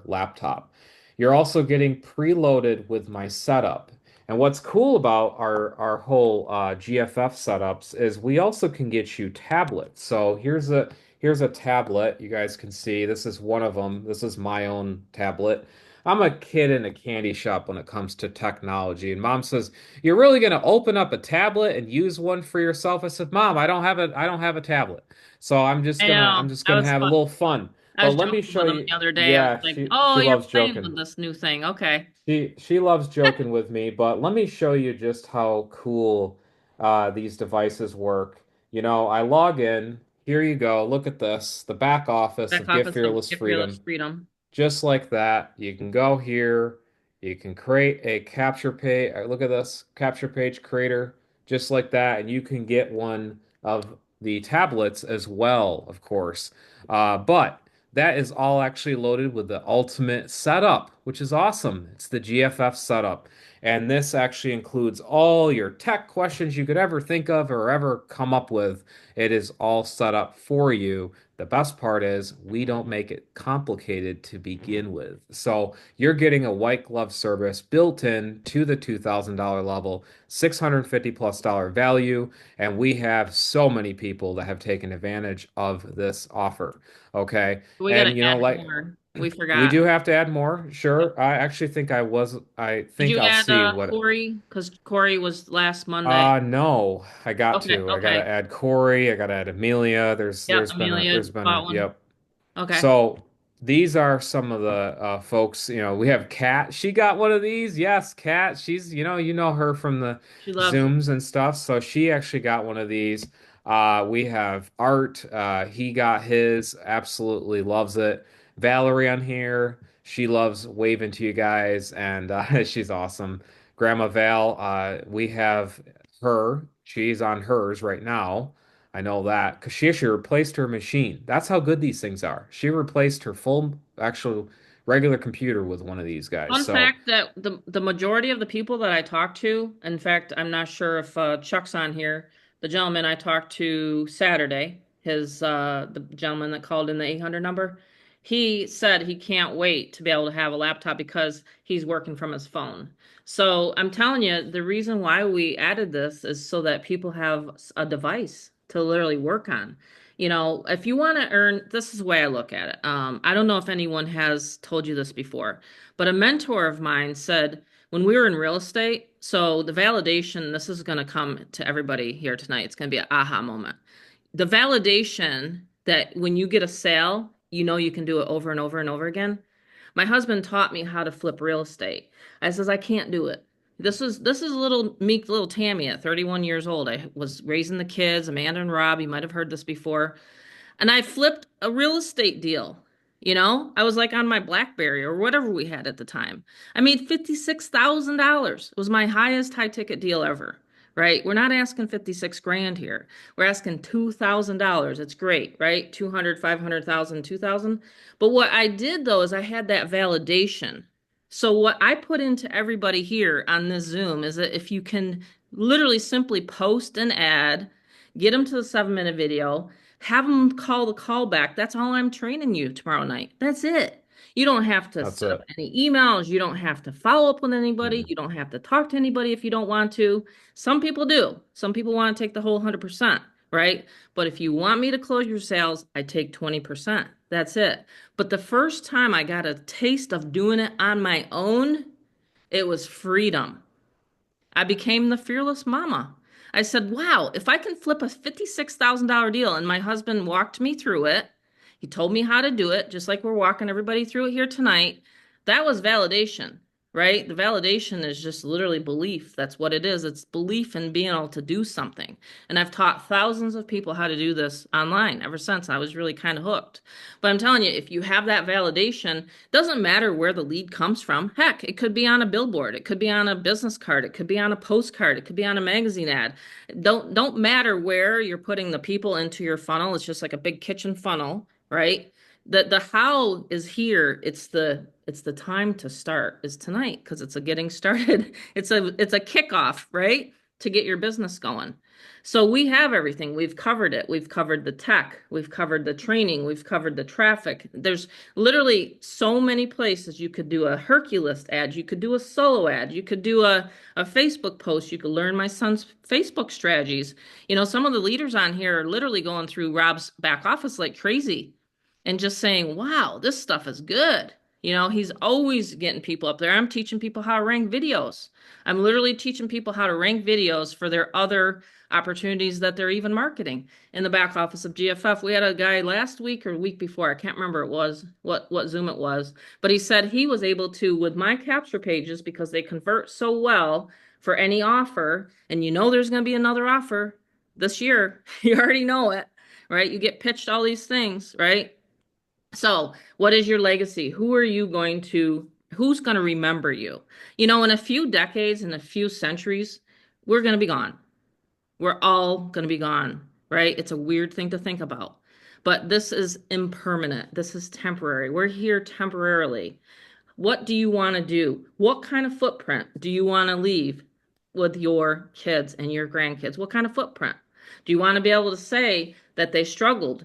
laptop. You're also getting preloaded with my setup. And what's cool about our whole GFF setups is we also can get you tablets. So here's a tablet. You guys can see this is one of them. This is my own tablet. I'm a kid in a candy shop when it comes to technology. And mom says, "You're really going to open up a tablet and use one for yourself?" I said, "Mom, I don't have a tablet. So I know. I'm just gonna have a little fun." I But was let me joking show with him you. the other day. I was Yeah, like, she "Oh, you're loves playing joking. with this new thing." Okay. She loves joking with me, but let me show you just how cool these devices work. You know, I log in. Here you go. Look at this. The back office Back of Give office of Fearless Get Fearless Freedom. Freedom. Just like that. You can go here. You can create a capture page. Look at this capture page creator, just like that. And you can get one of the tablets as well, of course. But that is all actually loaded with the ultimate setup, which is awesome. It's the GFF setup. And this actually includes all your tech questions you could ever think of or ever come up with. It is all set up for you. The best part is we don't make it complicated to begin with. So you're getting a white glove service built in to the $2,000 level, 650 plus dollar value, and we have so many people that have taken advantage of this offer. Okay. We got to And you know, add like more. We we forgot. do have to add more. Yep. Sure. I actually think I Did think you I'll add see what Corey? Because Corey was last Monday. no, I got Okay. to. I gotta Okay. add Corey, I gotta add Amelia. Yep. Amelia There's been a bought one. yep. Okay. So these are some of the folks, you know, we have Kat. She got one of these. Yes, Kat. She's, you know her from the She loves it. Zooms and stuff. So she actually got one of these. We have Art. He got his, absolutely loves it. Valerie on here. She loves waving to you guys, and she's awesome. Grandma Val, we have her. She's on hers right now. I know that because she actually replaced her machine. That's how good these things are. She replaced her full actual regular computer with one of these guys. Fun So, fact that the majority of the people that I talk to, in fact, I'm not sure if Chuck's on here. The gentleman I talked to Saturday, the gentleman that called in the 800 number, he said he can't wait to be able to have a laptop because he's working from his phone. So I'm telling you, the reason why we added this is so that people have a device to literally work on. You know, if you want to earn, this is the way I look at it. I don't know if anyone has told you this before, but a mentor of mine said when we were in real estate, so the validation, this is going to come to everybody here tonight. It's going to be an aha moment. The validation that when you get a sale, you know you can do it over and over and over again. My husband taught me how to flip real estate. I says I can't do it. This is little meek little Tammy at 31 years old. I was raising the kids, Amanda and Rob. You might have heard this before. And I flipped a real estate deal. You know, I was like on my BlackBerry or whatever we had at the time. I made $56,000. It was my highest high ticket deal ever, right? We're not asking 56 grand here. We're asking $2,000. It's great, right? 200, 500,000, 2,000. But what I did though is I had that validation. So what I put into everybody here on this Zoom is that if you can literally simply post an ad, get them to the 7-minute video, have them call the callback. That's all I'm training you tomorrow night. That's it. You don't have to That's set up it. any emails. You don't have to follow up with anybody. Mm. You don't have to talk to anybody if you don't want to. Some people do. Some people want to take the whole 100%, right? But if you want me to close your sales, I take 20%. That's it. But the first time I got a taste of doing it on my own, it was freedom. I became the fearless mama. I said, wow, if I can flip a $56,000 deal, and my husband walked me through it, he told me how to do it, just like we're walking everybody through it here tonight. That was validation, right? The validation is just literally belief. That's what it is. It's belief in being able to do something. And I've taught thousands of people how to do this online ever since. I was really kind of hooked. But I'm telling you, if you have that validation, doesn't matter where the lead comes from. Heck, it could be on a billboard, it could be on a business card, it could be on a postcard, it could be on a magazine ad. Don't matter where you're putting the people into your funnel. It's just like a big kitchen funnel, right? The how is here. It's the time to start is tonight because it's a getting started. It's a kickoff, right? To get your business going. So we have everything. We've covered it. We've covered the tech. We've covered the training. We've covered the traffic. There's literally so many places you could do a Hercules ad. You could do a solo ad. You could do a Facebook post. You could learn my son's Facebook strategies. Some of the leaders on here are literally going through Rob's back office like crazy and just saying, wow, this stuff is good. He's always getting people up there. I'm teaching people how to rank videos. I'm literally teaching people how to rank videos for their other opportunities that they're even marketing in the back office of GFF. We had a guy last week or week before, I can't remember what Zoom it was, but he said he was able to, with my capture pages, because they convert so well for any offer, and there's going to be another offer this year. You already know it, right? You get pitched all these things, right? So, what is your legacy? Who's going to remember you? In a few decades, in a few centuries, we're going to be gone. We're all going to be gone, right? It's a weird thing to think about. But this is impermanent. This is temporary. We're here temporarily. What do you want to do? What kind of footprint do you want to leave with your kids and your grandkids? What kind of footprint? Do you want to be able to say that they struggled?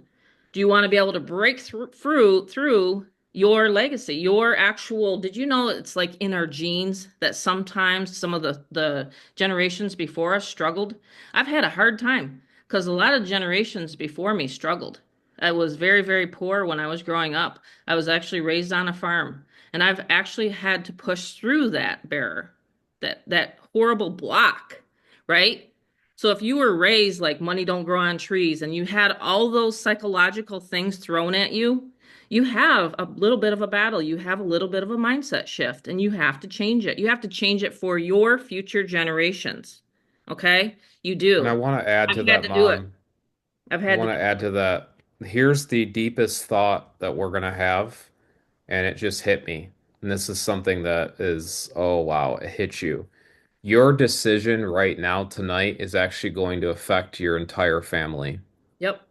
Do you want to be able to break through your legacy, your actual, did you know it's like in our genes that sometimes some of the generations before us struggled? I've had a hard time because a lot of generations before me struggled. I was very, very poor when I was growing up. I was actually raised on a farm, and I've actually had to push through that barrier, that horrible block, right? So if you were raised like money don't grow on trees and you had all those psychological things thrown at you, you have a little bit of a battle. You have a little bit of a mindset shift and you have to change it. You have to change it for your future generations. Okay? You And I do. want to add I've to had that, to do it. Mom. I've I had to want do to add it. to that. Here's the deepest thought that we're going to have, and it just hit me. And this is something that is, oh wow, it hit you. Your decision right now tonight is actually going to affect your entire family. Yep.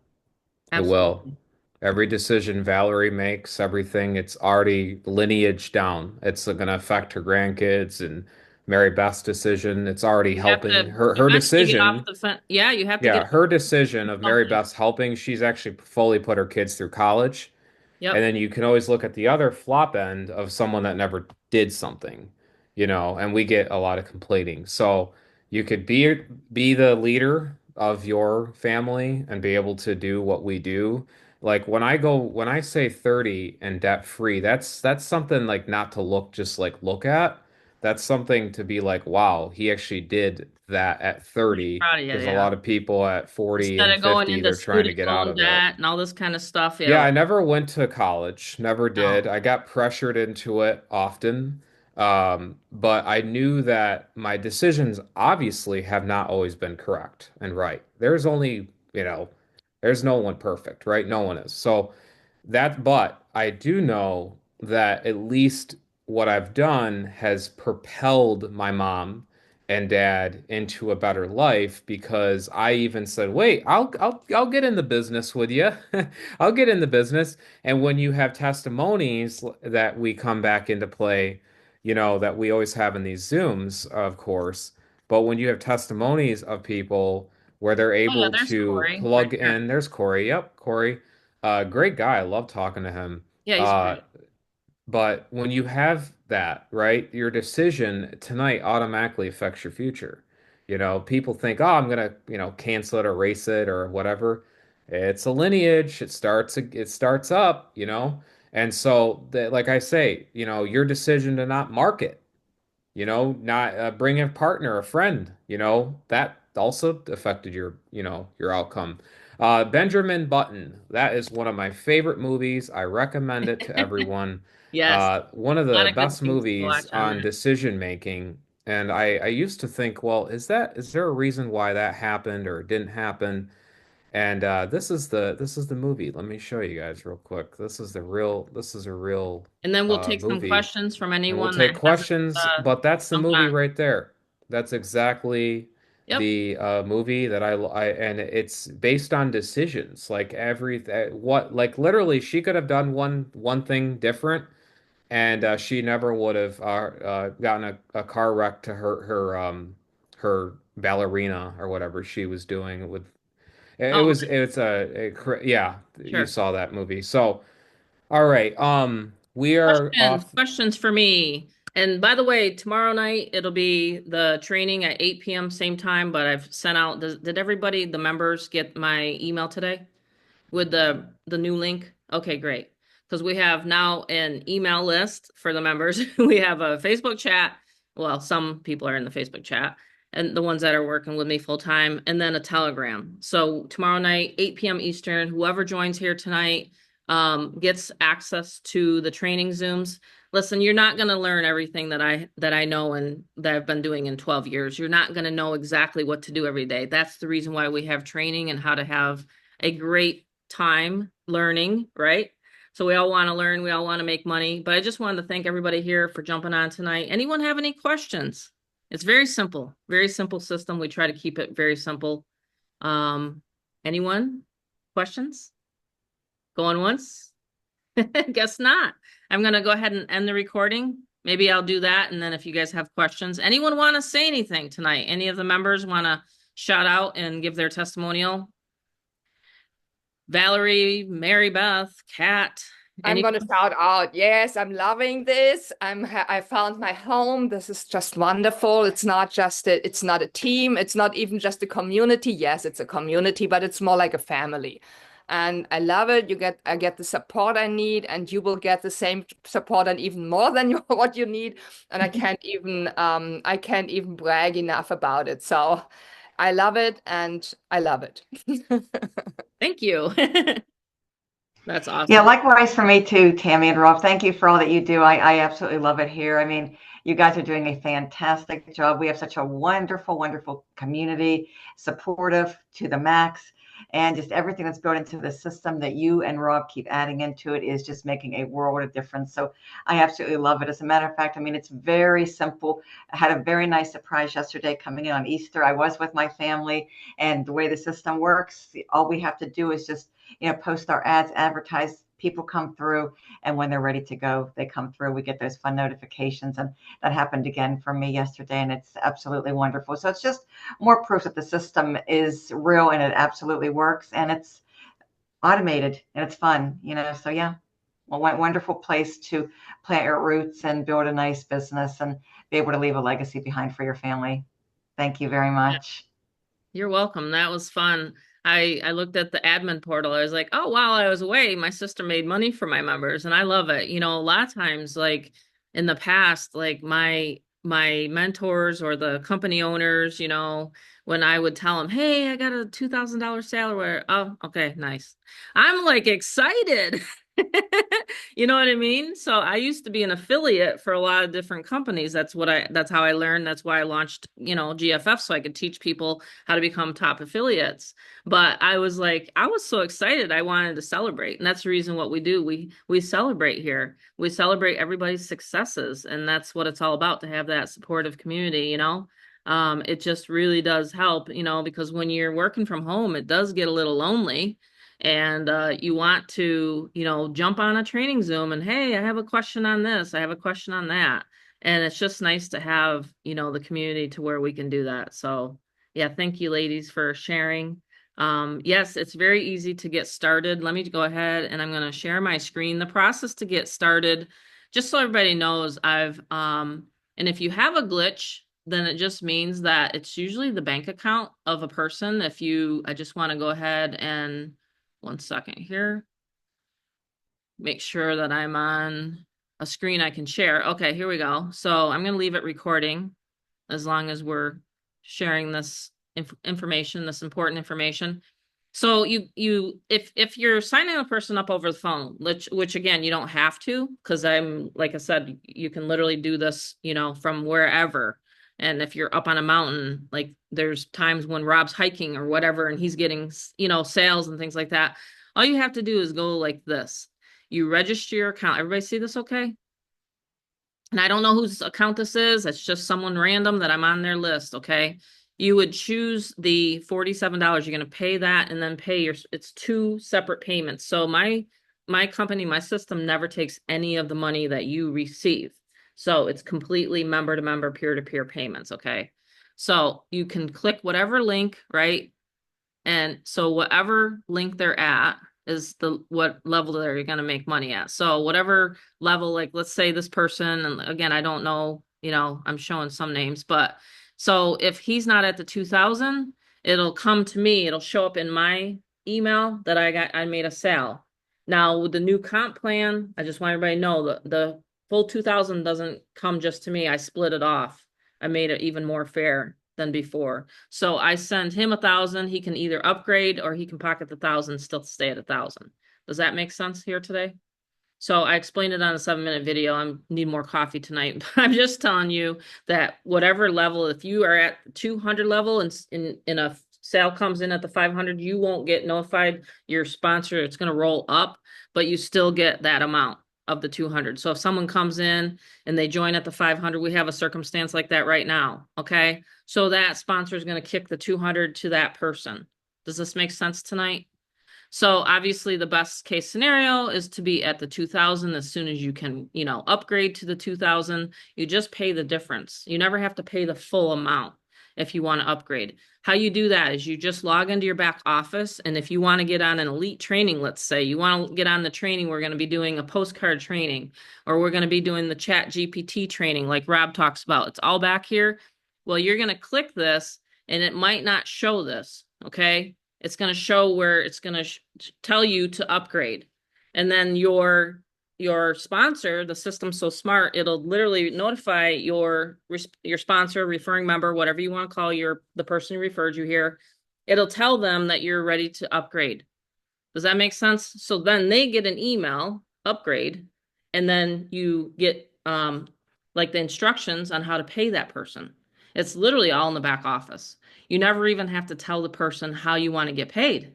It will. Absolutely. Every decision Valerie makes, everything, it's already lineage down. It's going to affect her grandkids and Mary Beth's decision. It's already You have helping to her eventually get off decision. the fence. Yeah, you have to get Yeah, off her the fence and decision do of Mary something. Beth's helping, she's actually fully put her kids through college. And Yep. then you can always look at the other flop end of someone that never did something, and we get a lot of complaining. So you could be the leader of your family and be able to do what we do. Like when I say 30 and debt free, that's something like not to look at. That's something to be like, wow, he actually did that at Pretty 30 proud of you, because a yeah. lot of people at 40 Instead and of going 50, into they're trying to student get out loan of it. debt and all this kind of stuff, Yeah, yeah. I never went to college, never did. No. I got pressured into it often. But I knew that my decisions obviously have not always been correct and right. There's only, there's no one perfect, right? No one is. But I do know that at least what I've done has propelled my mom and dad into a better life because I even said, "Wait, I'll get in the business with you. I'll get in the business." And when you have testimonies that we come back into play, that we always have in these Zooms, of course. But when you have testimonies of people where they're Oh yeah, able there's to Corey right plug there. in, there's Corey. Yep, Corey. Great guy. I love talking to him. Yeah, he's Uh, great. but when you have that, right, your decision tonight automatically affects your future. People think, oh, I'm gonna, cancel it, erase it, or whatever. It's a lineage. It starts up, And so, like I say, your decision to not market, not bring a partner, a friend, that also affected your outcome. Benjamin Button, that is one of my favorite movies. I recommend it to everyone. Yes, One of a lot the of good best things to movies watch on on there. decision making. And I used to think, well, is there a reason why that happened or didn't happen? And this is the movie. Let me show you guys real quick. This is a real And then we'll take some movie. questions from And we'll anyone take that hasn't questions, but that's the jumped movie on. right there. That's exactly Yep. the movie that and it's based on decisions. Like literally, she could have done one thing different, and she never would have gotten a car wreck to her ballerina or whatever she was doing with. It Oh, was it's yeah, you sure. saw that movie. So all right, we are Questions, off. questions for me. And by the way, tomorrow night it'll be the training at 8 p.m. same time, but I've sent out, did everybody, the members get my email today with the new link? Okay, great. Because we have now an email list for the members. We have a Facebook chat. Well, some people are in the Facebook chat and the ones that are working with me full time, and then a Telegram. So tomorrow night, 8 p.m. Eastern, whoever joins here tonight gets access to the training Zooms. Listen, you're not going to learn everything that I know and that I've been doing in 12 years. You're not going to know exactly what to do every day. That's the reason why we have training and how to have a great time learning, right? So we all want to learn, we all want to make money, but I just wanted to thank everybody here for jumping on tonight. Anyone have any questions? It's very simple system. We try to keep it very simple. Um, anyone? Questions? Going once? Guess not. I'm gonna go ahead and end the recording. Maybe I'll do that, and then if you guys have questions, anyone want to say anything tonight? Any of the members want to shout out and give their testimonial? Valerie, Mary Beth, Kat, I'm any? gonna shout out, yes, I'm loving this. I found my home. This is just wonderful. It's not a team. It's not even just a community. Yes, it's a community, but it's more like a family. And I love it. I get the support I need, and you will get the same support and even more than what you need. And I can't even brag enough about it. So I love it and I love it. Thank you. That's Yeah, awesome. likewise for me too, Tammy and Rob. Thank you for all that you do. I absolutely love it here. I mean, you guys are doing a fantastic job. We have such a wonderful, wonderful community, supportive to the max, and just everything that's built into the system that you and Rob keep adding into it is just making a world of difference. So I absolutely love it. As a matter of fact, I mean, it's very simple. I had a very nice surprise yesterday coming in on Easter. I was with my family, and the way the system works, all we have to do is just post our ads, advertise, people come through, and when they're ready to go, they come through. We get those fun notifications, and that happened again for me yesterday, and it's absolutely wonderful. So it's just more proof that the system is real and it absolutely works, and it's automated and it's fun, So yeah, well, wonderful place to plant your roots and build a nice business and be able to leave a legacy behind for your family. Thank you very much. You're welcome. That was fun. I looked at the admin portal. I was like, oh, while I was away, my sister made money for my members, and I love it. A lot of times, like in the past, like my mentors or the company owners, when I would tell them, hey, I got a $2,000 salary. Oh, okay, nice. I'm like excited. You know what I mean? So I used to be an affiliate for a lot of different companies. That's how I learned. That's why I launched, GFF, so I could teach people how to become top affiliates. But I was so excited. I wanted to celebrate. And that's the reason what we do. We celebrate here. We celebrate everybody's successes. And that's what it's all about, to have that supportive community. It just really does help, because when you're working from home, it does get a little lonely, and you want to, jump on a training Zoom and, hey, I have a question on this, I have a question on that. And it's just nice to have, you know, the community to where we can do that. So yeah, thank you ladies for sharing. Yes, it's very easy to get started. Let me go ahead and I'm going to share my screen. The process to get started, just so everybody knows, and if you have a glitch, then it just means that it's usually the bank account of a person. I just want to go ahead and 1 second here, make sure that I'm on a screen I can share. Okay, here we go. So I'm going to leave it recording as long as we're sharing this information, this important information. So if you're signing a person up over the phone, which again, you don't have to, because like I said, you can literally do this, you know, from wherever. And if you're up on a mountain, like there's times when Rob's hiking or whatever, and he's getting, you know, sales and things like that. All you have to do is go like this. You register your account. Everybody see this okay? And I don't know whose account this is. It's just someone random that I'm on their list, okay? You would choose the $47. You're going to pay that and then pay it's 2 separate payments. So my company, my system never takes any of the money that you receive. So it's completely member to member, peer to peer payments, okay? So you can click whatever link, right? And so whatever link they're at is what level they're going to make money at. So whatever level, like let's say this person, and again, I don't know, you know, I'm showing some names, but so if he's not at the 2000, it'll come to me, it'll show up in my email that I made a sale. Now with the new comp plan, I just want everybody to know the full 2000 doesn't come just to me. I split it off. I made it even more fair than before. So I send him 1,000. He can either upgrade or he can pocket the 1,000, still stay at 1,000. Does that make sense here today? So I explained it on a 7-minute video. I need more coffee tonight. I'm just telling you that whatever level, if you are at 200 level and in a sale comes in at the 500, you won't get notified. Your sponsor, it's going to roll up, but you still get that amount of the 200. So if someone comes in and they join at the 500, we have a circumstance like that right now. Okay. So that sponsor is going to kick the 200 to that person. Does this make sense tonight? So obviously the best case scenario is to be at the 2000 as soon as you can, you know, upgrade to the 2000. You just pay the difference. You never have to pay the full amount if you want to upgrade. How you do that is you just log into your back office. And if you want to get on an elite training, let's say you want to get on the training, we're going to be doing a postcard training, or we're going to be doing the ChatGPT training like Rob talks about. It's all back here. Well, you're going to click this and it might not show this. Okay. It's going to show where it's going to tell you to upgrade. And then your sponsor, the system's so smart, it'll literally notify your sponsor, referring member, whatever you want to call the person who referred you here. It'll tell them that you're ready to upgrade. Does that make sense? So then they get an email, upgrade, and then you get like the instructions on how to pay that person. It's literally all in the back office. You never even have to tell the person how you want to get paid.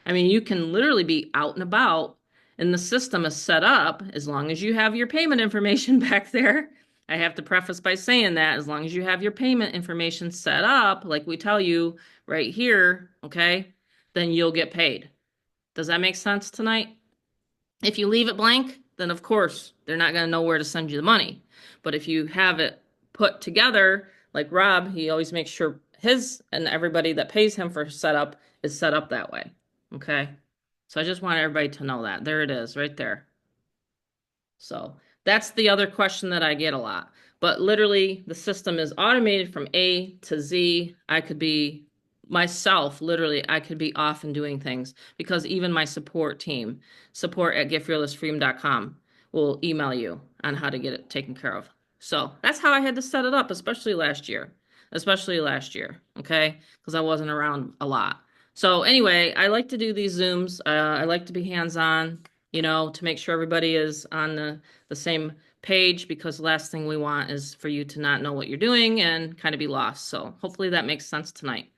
I mean, you can literally be out and about and the system is set up as long as you have your payment information back there. I have to preface by saying that as long as you have your payment information set up, like we tell you right here, okay, then you'll get paid. Does that make sense tonight? If you leave it blank, then of course they're not going to know where to send you the money. But if you have it put together, like Rob, he always makes sure his and everybody that pays him for setup is set up that way. Okay. So I just want everybody to know that. There it is right there. So that's the other question that I get a lot. But literally the system is automated from A to Z. I could be myself, literally, I could be off and doing things because even my support team, support@getfearlessfreedom.com, will email you on how to get it taken care of. So that's how I had to set it up, especially last year, okay? Because I wasn't around a lot. So anyway, I like to do these Zooms. I like to be hands-on, you know, to make sure everybody is on the same page, because the last thing we want is for you to not know what you're doing and kind of be lost. So hopefully that makes sense tonight.